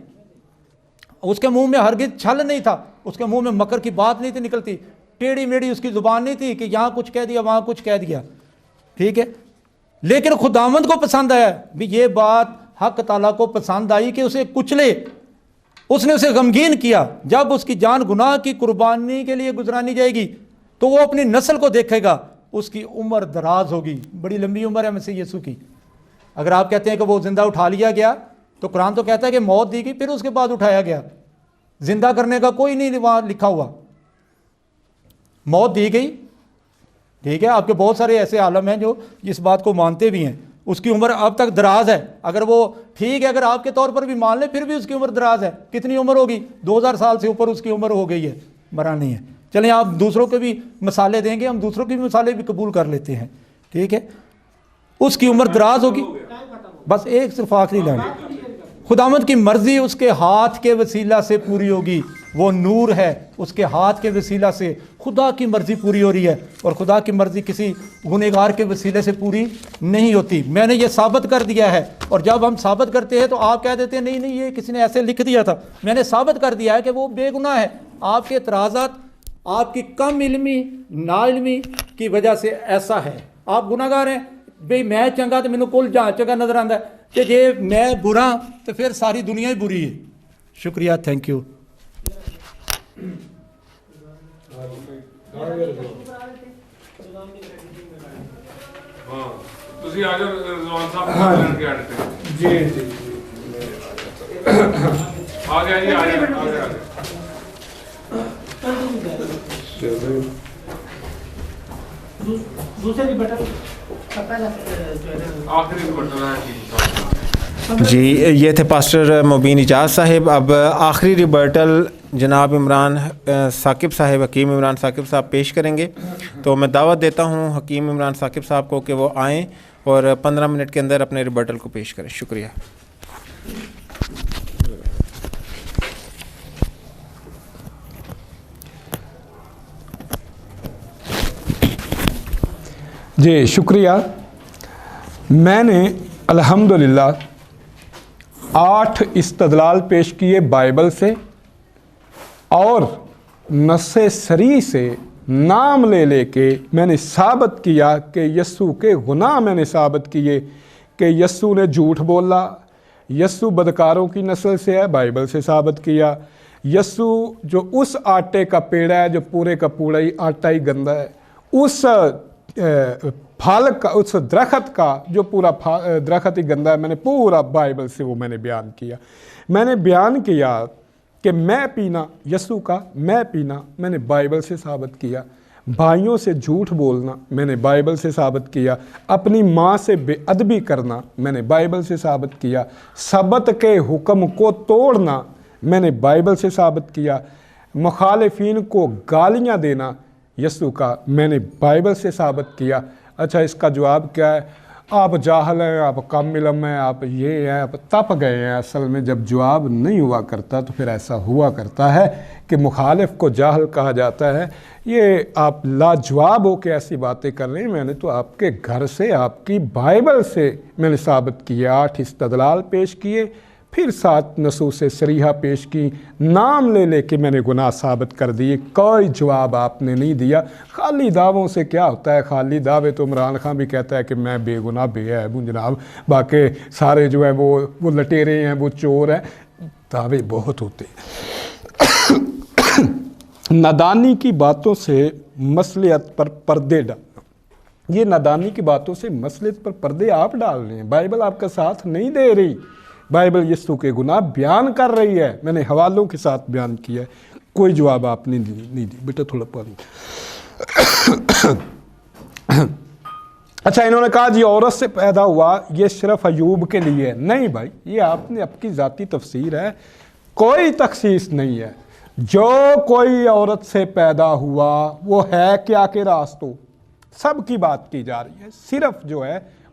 اس کے منہ میں ہرگز چھل نہیں تھا، اس کے منہ میں مکر کی بات نہیں تھی نکلتی، ٹیڑھی میڑھی اس کی زبان نہیں تھی کہ یہاں کچھ کہہ دیا وہاں کچھ کہہ دیا، ٹھیک ہے۔ لیکن خداوند کو پسند آیا بھی یہ بات حق تعالیٰ کو پسند آئی کہ اسے کچلے، اس نے اسے غمگین کیا۔ جب اس کی جان گناہ کی قربانی کے لیے گزرانی جائے گی تو وہ اپنی نسل کو دیکھے گا، اس کی عمر دراز ہوگی، بڑی لمبی عمر ہے مسیح یسوع کی۔ اگر آپ کہتے ہیں کہ وہ زندہ اٹھا لیا گیا تو قرآن تو کہتا ہے کہ موت دی گئی پھر اس کے بعد اٹھایا گیا، زندہ کرنے کا کوئی نہیں وہاں لکھا ہوا، موت دی گئی، ٹھیک ہے۔ آپ کے بہت سارے ایسے عالم ہیں جو اس بات کو مانتے بھی ہیں، اس کی عمر اب تک دراز ہے۔ اگر وہ ٹھیک ہے، اگر آپ کے طور پر بھی مان لیں پھر بھی اس کی عمر دراز ہے۔ کتنی عمر ہوگی؟ 2000 سال سے اوپر اس کی عمر ہو گئی ہے، مرا نہیں ہے۔ چلیں آپ دوسروں کے بھی مثالیں دیں گے، ہم دوسروں کی بھی مثالیں بھی قبول کر لیتے ہیں، ٹھیک ہے۔ اس کی عمر دراز ہوگی۔ بس ایک صرف آخری لائن، خداوند کی مرضی اس کے ہاتھ کے وسیلہ سے پوری ہوگی، وہ نور ہے، اس کے ہاتھ کے وسیلہ سے خدا کی مرضی پوری ہو رہی ہے، اور خدا کی مرضی کسی گنہگار کے وسیلے سے پوری نہیں ہوتی۔ میں نے یہ ثابت کر دیا ہے، اور جب ہم ثابت کرتے ہیں تو آپ کہہ دیتے ہیں نہیں نہیں یہ کسی نے ایسے لکھ دیا تھا۔ میں نے ثابت کر دیا ہے کہ وہ بے گناہ ہے۔ آپ کے اعتراضات آپ کی کم علمی نا علمی کی وجہ سے ایسا ہے۔ آپ گناہ گار ہیں، بھئی میں چنگا تو مینوں کل جہاں چنگا نظر آتا ہے کہ جے میں برا تو پھر ساری دنیا ہی بری ہے۔ شکریہ، تھینک یو۔ ہاں تسی آ جاؤ رضوان صاحب لڑ کے اڑتے جی جی آ گیا جی، آ گیا دوسرے بٹن آخری بٹن ہے جی یہ تھے پاسٹر مبین اجاز صاحب۔ اب آخری ریبرٹل جناب عمران ثاقب صاحب، حکیم عمران ثاقب صاحب پیش کریں گے، تو میں دعوت دیتا ہوں حکیم عمران ثاقب صاحب کو کہ وہ آئیں اور 15 منٹ کے اندر اپنے ریبرٹل کو پیش کریں۔ شکریہ۔ جی شکریہ۔ میں نے الحمدللہ 8 استدلال پیش کیے بائبل سے اور نص صریح سے نام لے لے کے میں نے ثابت کیا کہ یسوع کے گناہ میں نے ثابت کیے کہ یسوع نے جھوٹ بولا، یسوع بدکاروں کی نسل سے ہے، بائبل سے ثابت کیا۔ یسوع جو اس آٹے کا پیڑا ہے جو پورے کا پورا ہی آٹا ہی گندا ہے، اس پھل کا، اس درخت کا جو پورا درخت ہی گندا ہے، میں نے پورا بائبل سے وہ میں نے بیان کیا۔ میں نے بیان کیا کہ میں پینا یسوع کا، میں پینا میں نے بائبل سے ثابت کیا۔ بھائیوں سے جھوٹ بولنا میں نے بائبل سے ثابت کیا۔ اپنی ماں سے بے ادبی کرنا میں نے بائبل سے ثابت کیا۔ سبت کے حکم کو توڑنا میں نے بائبل سے ثابت کیا۔ مخالفین کو گالیاں دینا یسوع کا میں نے بائبل سے ثابت کیا۔ اچھا اس کا جواب کیا ہے؟ آپ جاہل ہیں، آپ کم علم ہیں، آپ یہ ہیں، آپ تپ گئے ہیں۔ اصل میں جب جواب نہیں ہوا کرتا تو پھر ایسا ہوا کرتا ہے کہ مخالف کو جاہل کہا جاتا ہے۔ یہ آپ لاجواب ہو کے ایسی باتیں کر رہے ہیں۔ میں نے تو آپ کے گھر سے، آپ کی بائبل سے میں نے ثابت کیے، 8 استدلال پیش کیے، پھر 7 نصوص صریحہ پیش کی، نام لے لے کے میں نے گناہ ثابت کر دیے۔ کوئی جواب آپ نے نہیں دیا۔ خالی دعووں سے کیا ہوتا ہے؟ خالی دعوے تو عمران خان بھی کہتا ہے کہ میں بے گناہ بے عیب ہوں جناب، باقی سارے جو ہیں وہ لٹیرے ہیں، وہ چور ہیں، دعوے بہت ہوتے ہیں۔ نادانی کی باتوں سے مصلحت پر پردے ڈالنا، یہ نادانی کی باتوں سے مصلحت پر پردے آپ ڈال رہے ہیں۔ بائبل آپ کا ساتھ نہیں دے رہی۔ بائبل یسوع کے گناہ بیان کر رہی ہے، میں نے حوالوں کے ساتھ بیان کیا ہے۔ کوئی جواب آپ نے نہیں دی۔ بیٹا تھوڑا پانی۔ اچھا انہوں نے کہا جی عورت سے پیدا ہوا، یہ صرف ایوب کے لیے ہے۔ نہیں بھائی، یہ آپ نے اپنی ذاتی تفسیر ہے، کوئی تخصیص نہیں ہے۔ جو کوئی عورت سے پیدا ہوا وہ ہے کیا کہ راستو، سب کی بات کی جا رہی ہے۔ صرف جو ہے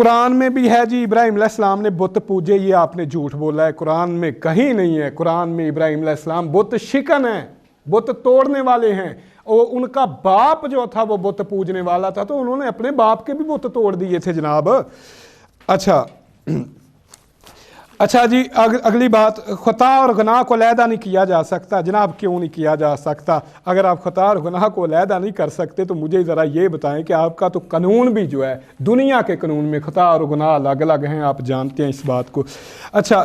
قرآن میں بھی ہے جی ابراہیم علیہ السلام نے بت پوجے، یہ آپ نے جھوٹ بولا ہے، قرآن میں کہیں نہیں ہے۔ قرآن میں ابراہیم علیہ السلام بت شکن ہیں، بت توڑنے والے ہیں، اور ان کا باپ جو تھا وہ بت پوجنے والا تھا، تو انہوں نے اپنے باپ کے بھی بت توڑ دیے تھے جناب۔ اچھا جی، اگلی بات، خطا اور گناہ کو علیحدہ نہیں کیا جا سکتا۔ جناب کیوں نہیں کیا جا سکتا؟ اگر آپ خطا اور گناہ کو علیحدہ نہیں کر سکتے تو مجھے ذرا یہ بتائیں کہ آپ کا تو قانون بھی جو ہے، دنیا کے قانون میں خطا اور گناہ الگ الگ ہیں، آپ جانتے ہیں اس بات کو۔ اچھا،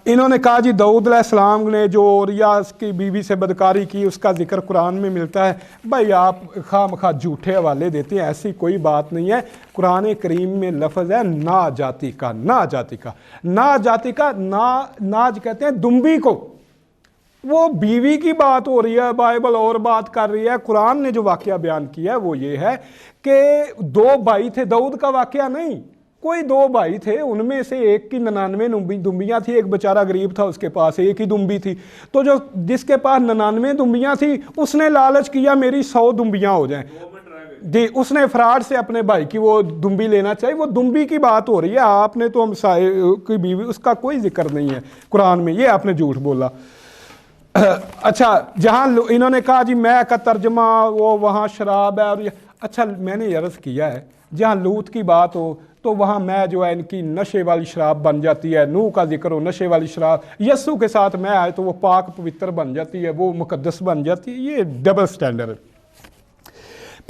انہوں نے کہا جی داؤد علیہ السلام نے جو اوریا کی بیوی سے بدکاری کی اس کا ذکر قرآن میں ملتا ہے۔ بھائی آپ خواہ مخواہ جھوٹے حوالے دیتے ہیں، ایسی کوئی بات نہیں ہے۔ قرآن کریم میں لفظ ہے نا جاتی کا، نا جاتی کا، نا جاتی کا، ناج کہتے ہیں دمبی کو۔ وہ بیوی کی بات ہو رہی ہے، بائبل اور بات کر رہی ہے۔ قرآن نے جو واقعہ بیان کیا ہے وہ یہ ہے کہ 2 بھائی تھے، داؤد کا واقعہ نہیں، کوئی 2 بھائی تھے، ان میں سے ایک کی 99 دمبیاں تھی، ایک بیچارہ غریب تھا، اس کے پاس ایک ہی دمبی تھی۔ تو جو جس کے پاس 99 دمبیاں تھی اس نے لالچ کیا میری 100 دمبیاں ہو جائیں جی، اس نے فراڈ سے اپنے بھائی کی وہ دمبی لینا چاہیے۔ وہ دمبی کی بات ہو رہی ہے، آپ نے تو ہمسائے کی بیوی، اس کا کوئی ذکر نہیں ہے قرآن میں، یہ آپ نے جھوٹ بولا۔ اچھا، جہاں انہوں نے کہا جی میں کا ترجمہ وہ وہاں شراب ہے، اور اچھا میں نے عرض کیا ہے جہاں لوط کی بات ہو تو وہاں میں جو ہے ان کی نشے والی شراب بن جاتی ہے، نوح کا ذکر ہو نشے والی شراب، یسوع کے ساتھ میں آئے تو وہ پاک پوتر بن جاتی ہے، وہ مقدس بن جاتی ہے۔ یہ ڈبل سٹینڈرڈ ہے۔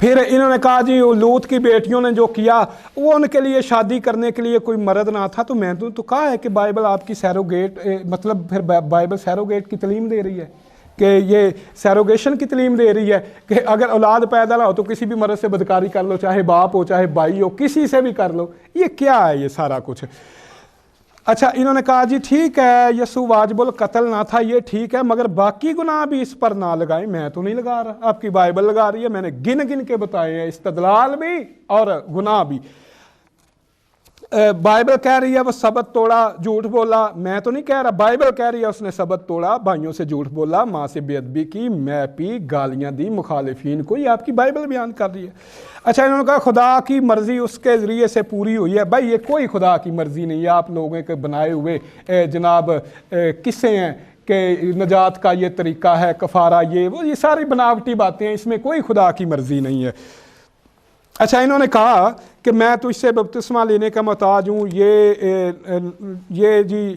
پھر انہوں نے کہا جی لوط کی بیٹیوں نے جو کیا وہ ان کے لیے شادی کرنے کے لیے کوئی مرد نہ تھا، تو میں تو کہا ہے کہ بائبل آپ کی سیروگیٹ، مطلب پھر بائبل سیروگیٹ کی تعلیم دے رہی ہے کہ یہ سیروگیشن کی تعلیم دے رہی ہے کہ اگر اولاد پیدا نہ ہو تو کسی بھی مرد سے بدکاری کر لو، چاہے باپ ہو چاہے بھائی ہو، کسی سے بھی کر لو۔ یہ کیا ہے یہ سارا کچھ؟ اچھا، انہوں نے کہا جی ٹھیک ہے یسوع واجب القتل نہ تھا، یہ ٹھیک ہے، مگر باقی گناہ بھی اس پر نہ لگائیں۔ میں تو نہیں لگا رہا، آپ کی بائبل لگا رہی ہے، میں نے گن گن کے بتائے ہیں، استدلال بھی اور گناہ بھی۔ بائبل کہہ رہی ہے وہ سبت توڑا، جھوٹ بولا، میں تو نہیں کہہ رہا، بائبل کہہ رہی ہے اس نے سبت توڑا، بھائیوں سے جھوٹ بولا، ماں سے بے ادبی کی، میں پی، گالیاں دی مخالفین کو، یہ آپ کی بائبل بیان کر رہی ہے۔ اچھا، انہوں نے کہا خدا کی مرضی اس کے ذریعے سے پوری ہوئی ہے۔ بھائی یہ کوئی خدا کی مرضی نہیں ہے، آپ لوگوں کے بنائے ہوئے جناب قصے ہیں کہ نجات کا یہ طریقہ ہے، کفارہ یہ ساری بناوٹی باتیں ہیں، اس میں کوئی خدا کی مرضی نہیں ہے۔ اچھا، انہوں نے کہا کہ میں تو اس سے بپتسمہ لینے کا محتاج ہوں، یہ جی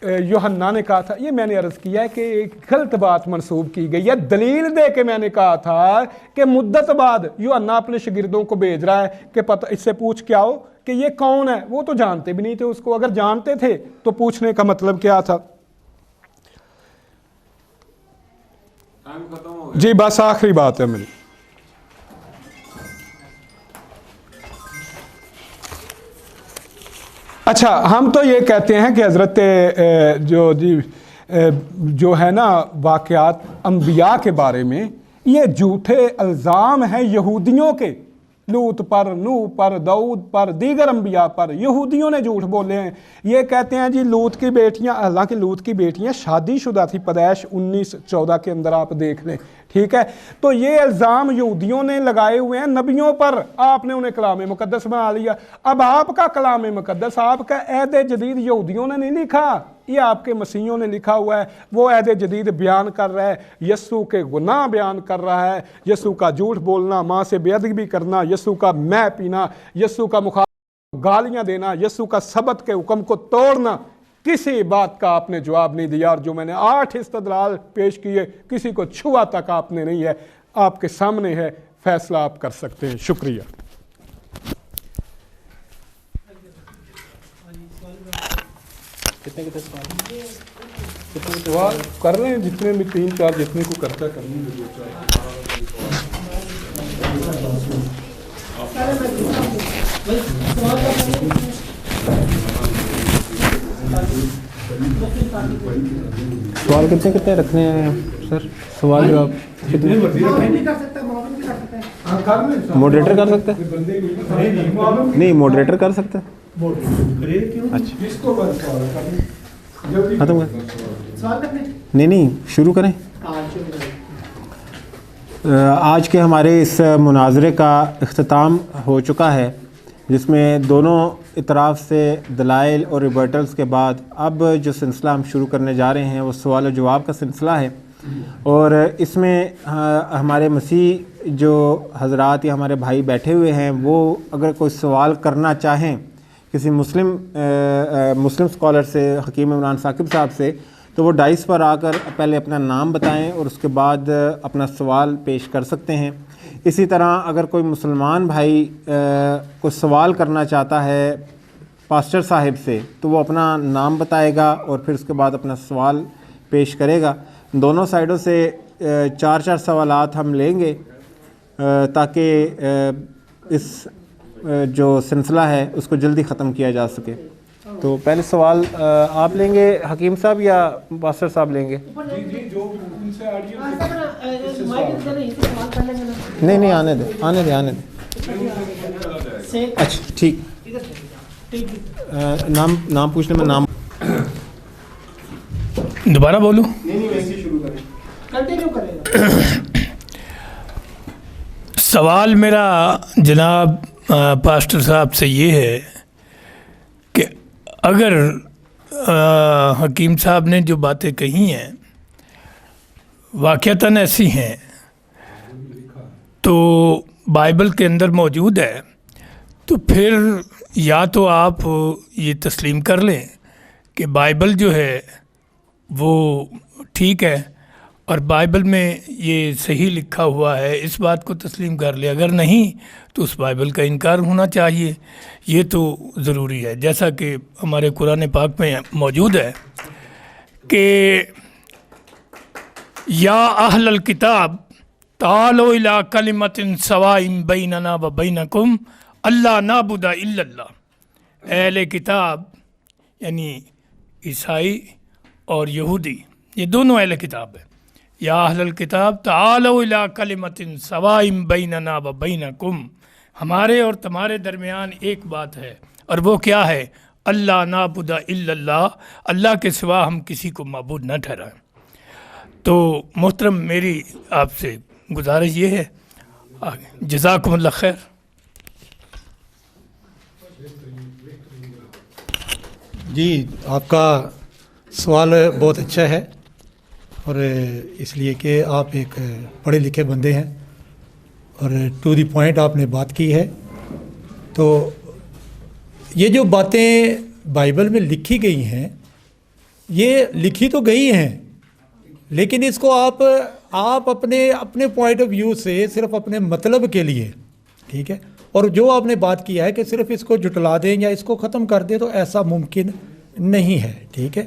یوحنا نے کہا تھا، یہ میں نے عرض کیا ہے کہ ایک غلط بات منسوب کی گئی ہے، دلیل دے کے میں نے کہا تھا کہ مدت بعد یوحنا اپنے شاگردوں کو بھیج رہا ہے کہ پتہ اس سے پوچھ کیا ہو کہ یہ کون ہے۔ وہ تو جانتے بھی نہیں تھے اس کو، اگر جانتے تھے تو پوچھنے کا مطلب کیا تھا؟ جی بس آخری بات ہے میری۔ اچھا، ہم تو یہ کہتے ہیں کہ حضرت جو ہے نا واقعات انبیاء کے بارے میں یہ جھوٹے الزام ہیں یہودیوں کے، لوط پر، نوح پر، داؤد پر، دیگر انبیاء پر یہودیوں نے جھوٹ بولے ہیں۔ یہ کہتے ہیں جی لوط کی بیٹیاں، حالانکہ لوط کی بیٹیاں شادی شدہ تھی، پیدائش 19:14 کے اندر آپ دیکھ لیں، ٹھیک ہے۔ تو یہ الزام یہودیوں نے لگائے ہوئے ہیں نبیوں پر، آپ نے انہیں کلام مقدس بنا لیا۔ اب آپ کا کلام مقدس، آپ کا عہد جدید یہودیوں نے نہیں لکھا، یہ آپ کے مسیحیوں نے لکھا ہوا ہے۔ وہ عہد جدید بیان کر رہا ہے، یسوع کے گناہ بیان کر رہا ہے، یسوع کا جھوٹ بولنا، ماں سے بے ادبی کرنا، یسوع کا میں پینا، یسوع کا مخالف گالیاں دینا، یسوع کا سبت کے حکم کو توڑنا۔ کسی بات کا آپ نے جواب نہیں دیا، اور جو میں نے 8 استدلال پیش کیے کسی کو چھوا تک آپ نے نہیں ہے، آپ کے سامنے ہے، فیصلہ آپ کر سکتے ہیں۔ شکریہ۔ کتنے سوال کر رہے ہیں؟ جتنے بھی 3-4 جتنے کو کرتا کرنے میں جو سوال کتنے رکھنے ہیں سر؟ سوال جو آپ موڈریٹر کر سکتے ہیں؟ نہیں موڈریٹر کر سکتے ہیں؟ اچھا ختم کر، نہیں شروع کریں۔ آج کے ہمارے اس مناظرے کا اختتام ہو چکا ہے۔ جس میں دونوں اطراف سے دلائل اور ریبرٹلز کے بعد اب جو سلسلہ ہم شروع کرنے جا رہے ہیں وہ سوال و جواب کا سلسلہ ہے، اور اس میں ہمارے مسیح جو حضرات یا ہمارے بھائی بیٹھے ہوئے ہیں وہ اگر کوئی سوال کرنا چاہیں کسی مسلم اسکالر سے، حکیم عمران ثاقب صاحب سے، تو وہ ڈائس پر آ کر پہلے اپنا نام بتائیں اور اس کے بعد اپنا سوال پیش کر سکتے ہیں۔ اسی طرح اگر کوئی مسلمان بھائی کوئی سوال کرنا چاہتا ہے پاسٹر صاحب سے تو وہ اپنا نام بتائے گا اور پھر اس کے بعد اپنا سوال پیش کرے گا۔ دونوں سائڈوں سے 4 سوالات ہم لیں گے تاکہ اس جو سلسلہ ہے اس کو جلدی ختم کیا جا سکے۔ تو پہلے سوال آپ لیں گے حکیم صاحب یا پاسٹر صاحب لیں گے؟ نہیں آنے دیں۔ اچھا ٹھیک، نام پوچھنے میں نام دوبارہ بولوں؟ سوال میرا جناب پاسٹر صاحب سے یہ ہے کہ اگر حکیم صاحب نے جو باتیں کہی ہیں واقعتاً ایسی ہیں تو بائبل کے اندر موجود ہے، تو پھر یا تو آپ یہ تسلیم کر لیں کہ بائبل جو ہے وہ ٹھیک ہے اور بائبل میں یہ صحیح لکھا ہوا ہے، اس بات کو تسلیم کر لیں، اگر نہیں تو اس بائبل کا انکار ہونا چاہیے۔ یہ تو ضروری ہے، جیسا کہ ہمارے قرآن پاک میں موجود ہے کہ یا اہل الکتاب تعالوا الی کلمۃ سواء بیننا و بینکم الا نعبد الا اللہ۔ اہل کتاب یعنی عیسائی اور یہودی، یہ دونوں اہل کتاب ہیں۔ یا اہل الکتاب تعالوا الی کلمۃ سواء بیننا و بینکم، ہمارے اور تمہارے درمیان ایک بات ہے، اور وہ کیا ہے؟ اللہ نعبد الا اللہ، اللہ کے سوا ہم کسی کو معبود نہ ٹھہرائیں۔ تو محترم میری آپ سے گزارش یہ ہے، جزاکم اللہ خیر۔ جی آپ کا سوال بہت اچھا ہے، اور اس لیے کہ آپ ایک پڑھے لکھے بندے ہیں اور ٹو دی پوائنٹ آپ نے بات کی ہے۔ تو یہ جو باتیں بائبل میں لکھی گئی ہیں یہ لکھی تو گئی ہیں، لیکن اس کو آپ اپنے پوائنٹ آف ویو سے صرف اپنے مطلب کے لیے، ٹھیک ہے، اور جو آپ نے بات کیا ہے کہ صرف اس کو جھٹلا دیں یا اس کو ختم کر دیں، تو ایسا ممکن نہیں ہے، ٹھیک ہے۔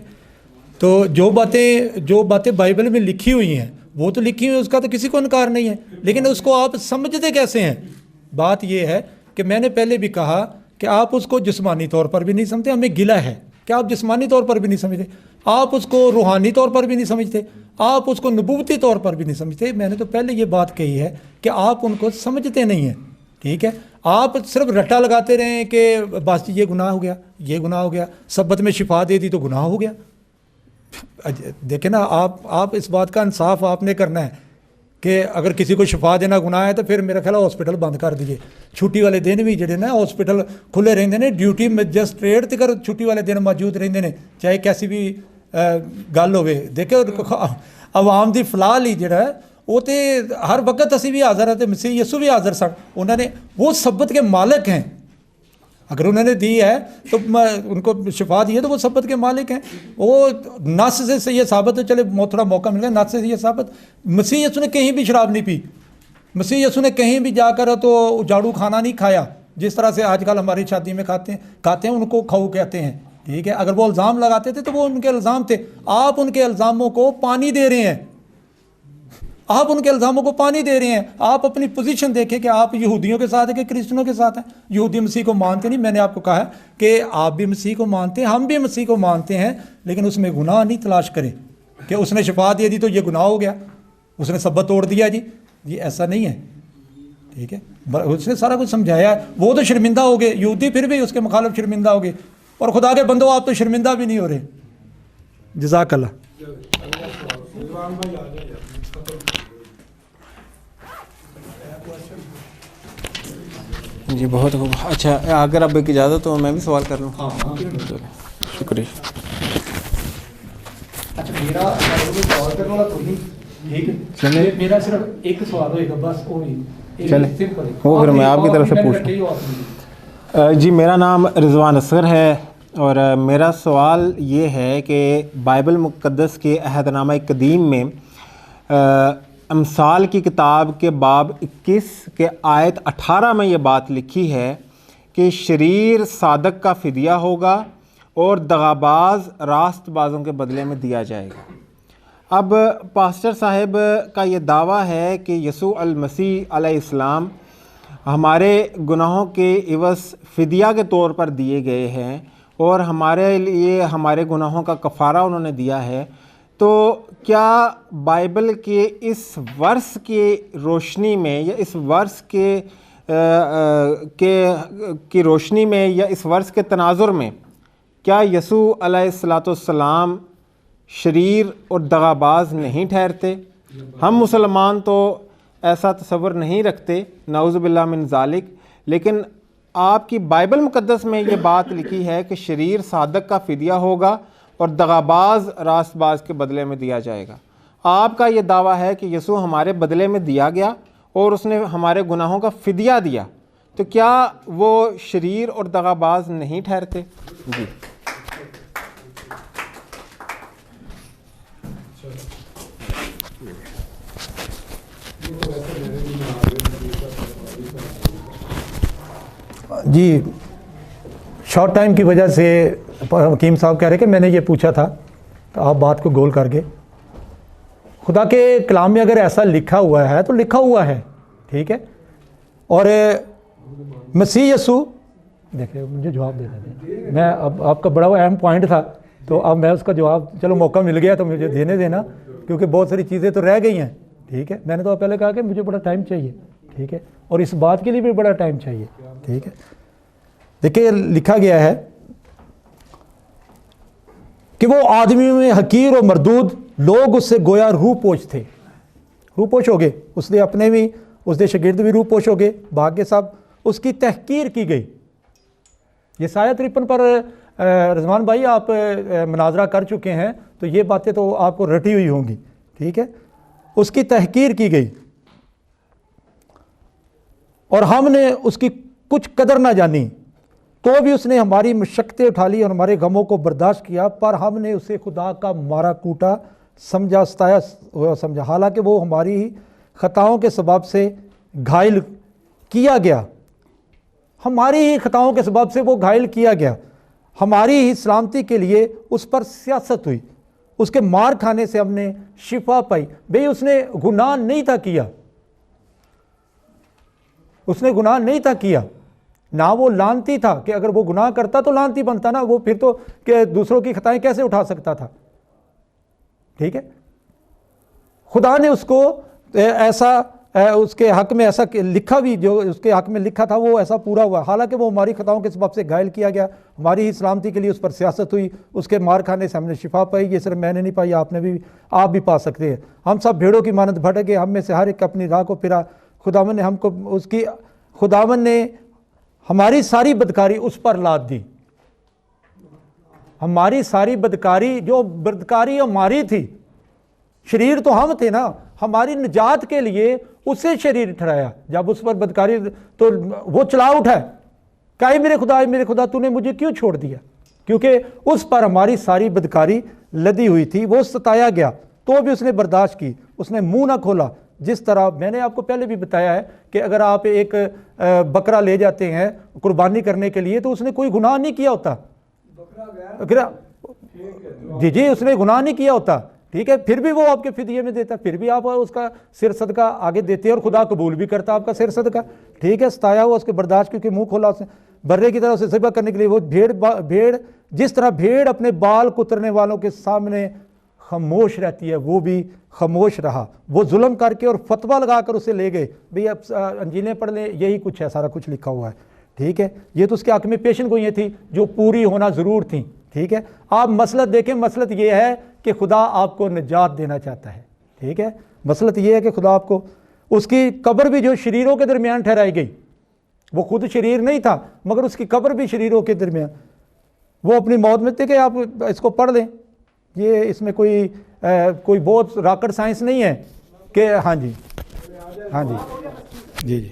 تو جو باتیں بائبل میں لکھی ہوئی ہیں وہ تو لکھی ہوئی، اس کا تو کسی کو انکار نہیں ہے، لیکن اس کو آپ سمجھتے کیسے ہیں؟ بات یہ ہے کہ میں نے پہلے بھی کہا کہ آپ اس کو جسمانی طور پر بھی نہیں سمجھتے، ہمیں گلہ ہے کہ آپ جسمانی طور پر بھی نہیں سمجھتے، آپ اس کو روحانی طور پر بھی نہیں سمجھتے، آپ اس کو نبوتی طور پر بھی نہیں سمجھتے۔ میں نے تو پہلے یہ بات کہی ہے کہ آپ ان کو سمجھتے نہیں ہیں، ٹھیک ہے۔ آپ صرف رٹا لگاتے رہیں کہ بس یہ گناہ ہو گیا، یہ گناہ ہو گیا، سبت میں شفا دے دی تو گناہ ہو گیا۔ دیکھیں نا، آپ اس بات کا انصاف آپ نے کرنا ہے کہ اگر کسی کو شفا دینا گناہ ہے تو پھر میرا خیال ہاسپٹل بند کر دیجیے۔ چھٹی والے دن بھی جڑے نا ہاسپٹل کھلے رہتے ہیں، ڈیوٹی مجسٹریٹ تک چھٹی والے دن موجود رہتے ہیں، چاہے کیسی بھی گل ہوئے۔ دیکھو عوام دی فلاح لی جڑا ہے وہ تو ہر وقت اسی بھی حاضر ہے، مسیح یسو بھی حاضر سن، انہوں نے وہ سبت کے مالک ہیں، اگر انہوں نے دی ہے تو ان کو شفا دی ہے تو وہ سبت کے مالک ہیں۔ وہ نص سے یہ ثابت ہے، چلے تھوڑا موقع مل گیا، نص سے یہ ثابت، مسیح یسو نے کہیں بھی شراب نہیں پی، مسیح یسو نے کہیں بھی جا کر تو جاڑو کھانا نہیں کھایا جس طرح سے آج کل ہماری شادی میں کھاتے ہیں، ان کو کھاؤ کہتے ہیں، ٹھیک ہے۔ اگر وہ الزام لگاتے تھے تو وہ ان کے الزام تھے، آپ ان کے الزاموں کو پانی دے رہے ہیں، آپ ان کے الزاموں کو پانی دے رہے ہیں۔ آپ اپنی پوزیشن دیکھیں کہ آپ یہودیوں کے ساتھ ہیں کہ کرسچنوں کے ساتھ ہیں۔ یہودی مسیح کو مانتے نہیں، میں نے آپ کو کہا ہے کہ آپ بھی مسیح کو مانتے ہیں، ہم بھی مسیح کو مانتے ہیں، لیکن اس میں گناہ نہیں تلاش کریں کہ اس نے شفا دے دی تو یہ گناہ ہو گیا، اس نے سبت توڑ دیا، جی یہ ایسا نہیں ہے، ٹھیک ہے۔ اس نے سارا کچھ سمجھایا ہے، وہ تو شرمندہ ہو گئے، یہودی پھر بھی اس کے مخالف شرمندہ ہو گئے، اور خدا کے بندوں آپ تو شرمندہ بھی نہیں ہو رہے۔ جزاک اللہ۔ جی بہت خوب. اچھا اگر اب ایک اجازت ہو میں بھی سوال کر لوں. شکریہ. اچھا میرا سوال کرنے والا تو نہیں ٹھیک ہے, میرا صرف ایک سوال ہوئے گا بس, وہ بھی چلیں وہ پھر میں آپ کی طرف سے پوچھتا ہوں. جی میرا نام رضوان اصغر ہے اور میرا سوال یہ ہے کہ بائبل مقدس کے عہد نامہ قدیم میں امثال کی کتاب کے باب 21 کے آیت 18 میں یہ بات لکھی ہے کہ شریر صادق کا فدیہ ہوگا اور دغاباز راست بازوں کے بدلے میں دیا جائے گا. اب پاسٹر صاحب کا یہ دعویٰ ہے کہ یسوع المسیح علیہ السلام ہمارے گناہوں کے عوض فدیہ کے طور پر دیے گئے ہیں اور ہمارے لیے ہمارے گناہوں کا کفارہ انہوں نے دیا ہے. تو کیا بائبل کے اس ورس کی روشنی میں یا اس ورس کی روشنی میں یا اس ورس کے تناظر میں کیا یسوع علیہ السلام شریر اور دغاباز نہیں ٹھہرتے؟ ہم مسلمان تو ایسا تصور نہیں رکھتے, نعوذ باللہ من ذالک, لیکن آپ کی بائبل مقدس میں یہ بات لکھی ہے کہ شریر صادق کا فدیہ ہوگا اور دغاباز راست باز کے بدلے میں دیا جائے گا. آپ کا یہ دعویٰ ہے کہ یسوع ہمارے بدلے میں دیا گیا اور اس نے ہمارے گناہوں کا فدیہ دیا, تو کیا وہ شریر اور دغاباز نہیں ٹھہرتے؟ جی جی شارٹ ٹائم کی وجہ سے حکیم صاحب کہہ رہے کہ میں نے یہ پوچھا تھا تو آپ بات کو گول کر گئے. خدا کے کلام میں اگر ایسا لکھا ہوا ہے تو لکھا ہوا ہے, ٹھیک ہے. اور مسیح یسوع دیکھیں مجھے جواب دے دیں, میں اب آپ کا بڑا اہم پوائنٹ تھا تو اب میں اس کا جواب, چلو موقع مل گیا تو مجھے دینے دینا کیونکہ بہت ساری چیزیں تو رہ گئی ہیں, ٹھیک ہے. میں نے تو پہلے کہا کہ مجھے بڑا ٹائم چاہیے, ٹھیک ہے, اور اس بات کے لیے بھی بڑا ٹائم چاہیے, ٹھیک ہے. دیکھیں لکھا گیا ہے کہ وہ آدمی میں حقیر و مردود لوگ اس سے گویا روح پوش تھے. روح پوش ہو گئے, اس نے اپنے بھی, اس نے شاگرد بھی روح پوش ہو گئے, باقی سب اس کی تحقیر کی گئی. یہ سایہ 53 پر رضوان بھائی آپ مناظرہ کر چکے ہیں تو یہ باتیں تو آپ کو رٹی ہوئی ہوں گی, ٹھیک ہے. اس کی تحقیر کی گئی اور ہم نے اس کی کچھ قدر نہ جانی, تو بھی اس نے ہماری مشقتیں اٹھا لی اور ہمارے غموں کو برداشت کیا, پر ہم نے اسے خدا کا مارا کوٹا سمجھا, ستایا سمجھا, حالانکہ وہ ہماری ہی خطاؤں کے سبب سے گھائل کیا گیا. ہماری ہی خطاؤں کے سبب سے وہ گھائل کیا گیا, ہماری ہی سلامتی کے لیے اس پر سیاست ہوئی, اس کے مار کھانے سے ہم نے شفا پائی. بھئی اس نے گناہ نہیں تھا کیا, اس نے گناہ نہیں تھا کیا, نہ وہ لعنتی تھا کہ اگر وہ گناہ کرتا تو لعنتی بنتا نا, وہ پھر تو کہ دوسروں کی خطائیں کیسے اٹھا سکتا تھا, ٹھیک ہے. خدا نے اس کو ایسا اس کے حق میں ایسا لکھا بھی, جو اس کے حق میں لکھا تھا وہ ایسا پورا ہوا, حالانکہ وہ ہماری خطاؤں کے سبب سے گھائل کیا گیا, ہماری ہی سلامتی کے لیے اس پر سیاست ہوئی, اس کے مار کھانے سے ہم نے شفا پائی. یہ صرف میں نے نہیں پائی, آپ بھی پا سکتے ہیں. ہم سب بھیڑوں کی مانند بھٹک گئے, ہم میں سے ہر ایک اپنی راہ کو پھرا, خداوند نے ہم کو خداوند نے ہماری ساری بدکاری اس پر لاد دی. ہماری ساری بدکاری, جو بدکاری ہماری تھی, شریر تو ہم تھے نا, ہماری نجات کے لیے اسے شریر ٹھہرایا. جب اس پر بدکاری تو وہ چلا اٹھا, کہ میرے خدا تو نے مجھے کیوں چھوڑ دیا, کیونکہ اس پر ہماری ساری بدکاری لدی ہوئی تھی. وہ ستایا گیا تو بھی اس نے برداشت کی, اس نے منہ نہ کھولا. جس طرح میں نے آپ کو پہلے بھی بتایا ہے کہ اگر آپ ایک بکرا لے جاتے ہیں قربانی کرنے کے لیے تو اس نے کوئی گناہ نہیں کیا ہوتا, جی اس نے گناہ نہیں کیا ہوتا, ٹھیک ہے. پھر بھی وہ آپ کے فدیے میں دیتا, پھر بھی آپ اس کا سر صدقہ آگے دیتے اور خدا قبول بھی کرتا آپ کا سر صدقہ, ٹھیک ہے. ستایا ہوا اس کے برداشت, کیونکہ منہ کھولا اس نے برے کی طرح اسے ذبح کرنے کے لیے. وہ بھیڑ جس طرح بھیڑ اپنے بال کترنے والوں کے سامنے خاموش رہتی ہے, وہ بھی خاموش رہا. وہ ظلم کر کے اور فتویٰ لگا کر اسے لے گئے, بھئی اب انجیلیں پڑھ لیں, یہی کچھ ہے, سارا کچھ لکھا ہوا ہے, ٹھیک ہے. یہ تو اس کے حق میں پیشن گوئیاں تھیں جو پوری ہونا ضرور تھیں, ٹھیک ہے. آپ مسلط دیکھیں, مسلط یہ ہے کہ خدا آپ کو نجات دینا چاہتا ہے, ٹھیک ہے. مسلط یہ ہے کہ خدا آپ کو, اس کی قبر بھی جو شریروں کے درمیان ٹھہرائی گئی, وہ خود شریر نہیں تھا مگر اس کی قبر بھی شریروں کے درمیان. وہ اپنی موت میں تھے کہ آپ اس کو پڑھ لیں, یہ اس میں کوئی بہت راکٹ سائنس نہیں ہے کہ ہاں جی جی جی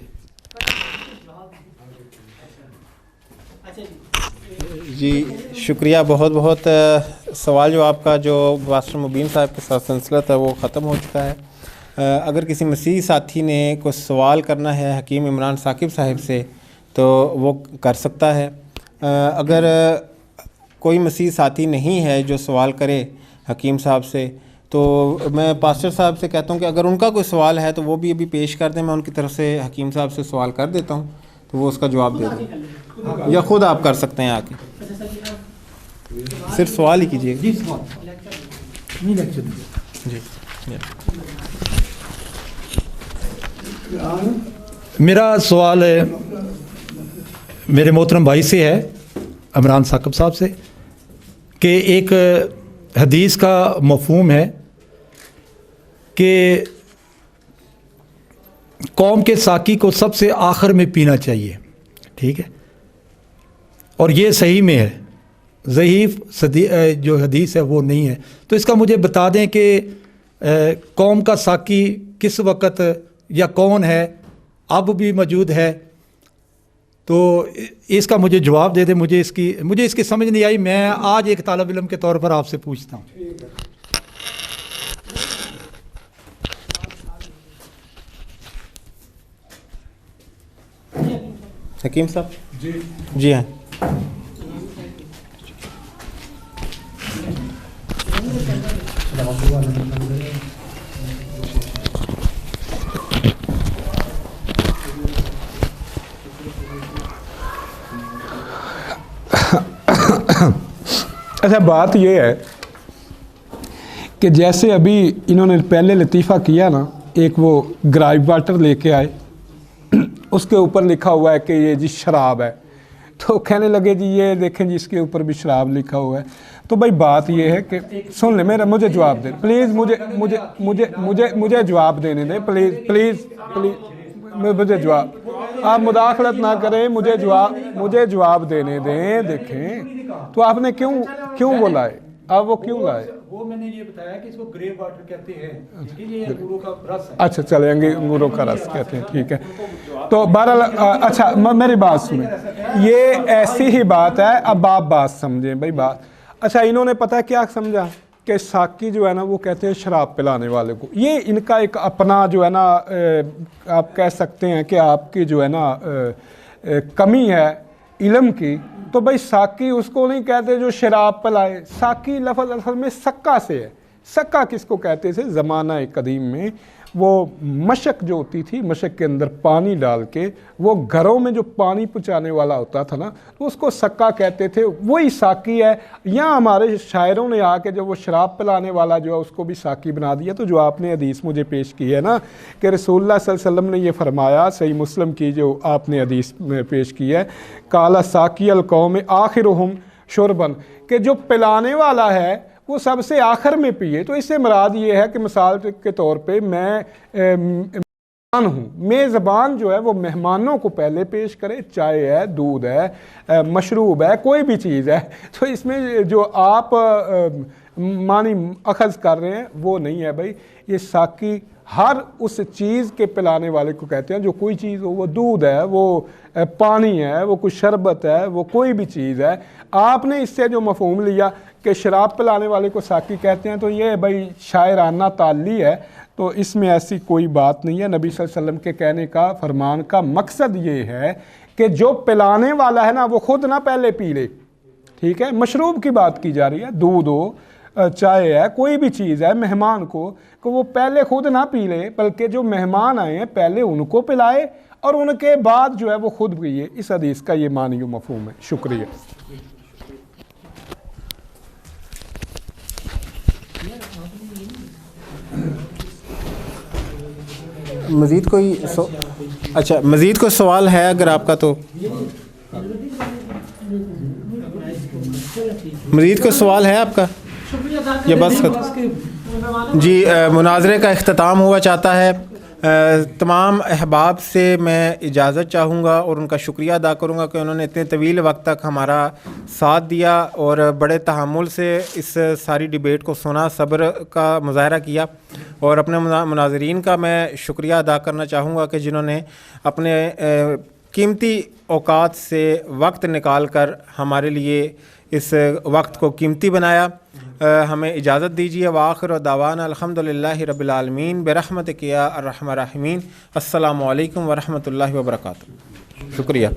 جی شکریہ بہت بہت. سوال جو آپ کا جو ماسٹر مبین صاحب کے ساتھ سلسلہ تھا وہ ختم ہو چکا ہے. اگر کسی مسیحی ساتھی نے کوئی سوال کرنا ہے حکیم عمران ثاقب صاحب سے تو وہ کر سکتا ہے. اگر کوئی مسیحی ساتھی نہیں ہے جو سوال کرے حکیم صاحب سے تو میں پاسٹر صاحب سے کہتا ہوں کہ اگر ان کا کوئی سوال ہے تو وہ بھی ابھی پیش کر دیں, میں ان کی طرف سے حکیم صاحب سے سوال کر دیتا ہوں تو وہ اس کا جواب دے دیں, یا خود آپ کر سکتے ہیں آ کے, صرف سوال ہی کیجیے گا. جی میرا سوال ہے میرے محترم بھائی سے ہے, عمران ثاقب صاحب سے, کہ ایک حدیث کا مفہوم ہے کہ قوم کے ساقی کو سب سے آخر میں پینا چاہیے, ٹھیک ہے, اور یہ صحیح میں ہے, ضعیف جو حدیث ہے وہ نہیں ہے. تو اس کا مجھے بتا دیں کہ قوم کا ساقی کس وقت یا کون ہے, اب بھی موجود ہے, تو اس کا مجھے جواب دے دیں. مجھے اس کی سمجھ نہیں آئی, میں آج ایک طالب علم کے طور پر آپ سے پوچھتا ہوں. حکیم صاحب جی ہاں. اچھا بات یہ ہے کہ جیسے ابھی انہوں نے پہلے لطیفہ کیا نا, ایک وہ گرائب واٹر لے کے آئے, اس کے اوپر لکھا ہوا ہے کہ یہ جی شراب ہے, تو کہنے لگے جی یہ دیکھیں جی اس کے اوپر بھی شراب لکھا ہوا ہے. تو بھائی بات یہ ہے کہ سن لیں, مجھے جواب دیں پلیز, مجھے جواب دینے دیں پلیز, مجھے جواب, آپ مداخلت نہ کریں, مجھے جواب دینے دیں. دیکھیں تو آپ نے کیوں وہ لائے, آپ وہ کیوں لائے؟ وہ میں نے یہ بتایا کہ اس کو گریپ واٹر کہتے ہیں کہ یہ انگوروں کا رس ہے. اچھا چلیں گے, انگوروں کا رس کہتے ہیں, ٹھیک ہے. تو بہرحال اچھا میری بات سنیں, یہ ایسی ہی بات ہے, اب آپ بات سمجھیں بھائی بات. اچھا انہوں نے پتہ کیا سمجھا کہ ساقی جو ہے نا وہ کہتے ہیں شراب پلانے والے کو. یہ ان کا ایک اپنا جو ہے نا آپ کہہ سکتے ہیں کہ آپ کی جو ہے نا کمی ہے علم کی. تو بھائی ساقی اس کو نہیں کہتے جو شراب پلائے. ساقی لفظ اصل میں سکہ سے ہے. سکہ کس کو کہتے تھے زمانہ قدیم میں, وہ مشک جو ہوتی تھی, مشک کے اندر پانی ڈال کے وہ گھروں میں جو پانی پہنچانے والا ہوتا تھا نا, تو اس کو سکہ کہتے تھے. وہی ساقی ہے. یہاں ہمارے شاعروں نے آ کے جب وہ شراب پلانے والا جو ہے اس کو بھی ساقی بنا دیا. تو جو آپ نے حدیث مجھے پیش کی ہے نا کہ رسول اللہ صلی اللہ علیہ وسلم نے یہ فرمایا, صحیح مسلم کی جو آپ نے حدیث میں پیش کی ہے, کالا ساقی القوم آخرہم شربن, کہ جو پلانے والا ہے وہ سب سے آخر میں پیے. تو اس سے مراد یہ ہے کہ مثال کے طور پہ میں مہمان ہوں, میزبان جو ہے وہ مہمانوں کو پہلے پیش کرے, چائے ہے, دودھ ہے, مشروب ہے, کوئی بھی چیز ہے. تو اس میں جو آپ معنی اخذ کر رہے ہیں وہ نہیں ہے بھائی. یہ ساقی ہر اس چیز کے پلانے والے کو کہتے ہیں, جو کوئی چیز ہو, وہ دودھ ہے, وہ پانی ہے, وہ کوئی شربت ہے, وہ کوئی بھی چیز ہے. آپ نے اس سے جو مفہوم لیا کہ شراب پلانے والے کو ساقی کہتے ہیں, تو یہ بھائی شاعرانہ تعلی ہے. تو اس میں ایسی کوئی بات نہیں ہے. نبی صلی اللہ علیہ وسلم کے کہنے کا, فرمان کا مقصد یہ ہے کہ جو پلانے والا ہے نا وہ خود نہ پہلے پی لے, ٹھیک ہے. مشروب کی بات کی جا رہی ہے, دودھ ہو, چائے ہے, کوئی بھی چیز ہے, مہمان کو کہ وہ پہلے خود نہ پی لے, بلکہ جو مہمان آئے ہیں پہلے ان کو پلائے اور ان کے بعد جو ہے وہ خود پیے. اس حدیث کا یہ معنی و مفہوم ہے. شکریہ. مزید کوئی اچھا مزید کوئی سوال ہے اگر آپ کا, تو مزید کوئی سوال ہے آپ کا یا بس؟ جی مناظرے کا اختتام ہوا چاہتا ہے. تمام احباب سے میں اجازت چاہوں گا اور ان کا شکریہ ادا کروں گا کہ انہوں نے اتنے طویل وقت تک ہمارا ساتھ دیا اور بڑے تحمل سے اس ساری ڈیبیٹ کو سنا، صبر کا مظاہرہ کیا، اور اپنے مناظرین کا میں شکریہ ادا کرنا چاہوں گا کہ جنہوں نے اپنے قیمتی اوقات سے وقت نکال کر ہمارے لیے اس وقت کو قیمتی بنایا۔ ہمیں اجازت دیجیے۔ وآخر دعوانا الحمدللہ رب العالمین برحمتک یا ارحم الراحمین۔ السلام علیکم ورحمۃ اللہ وبرکاتہ۔ شکریہ۔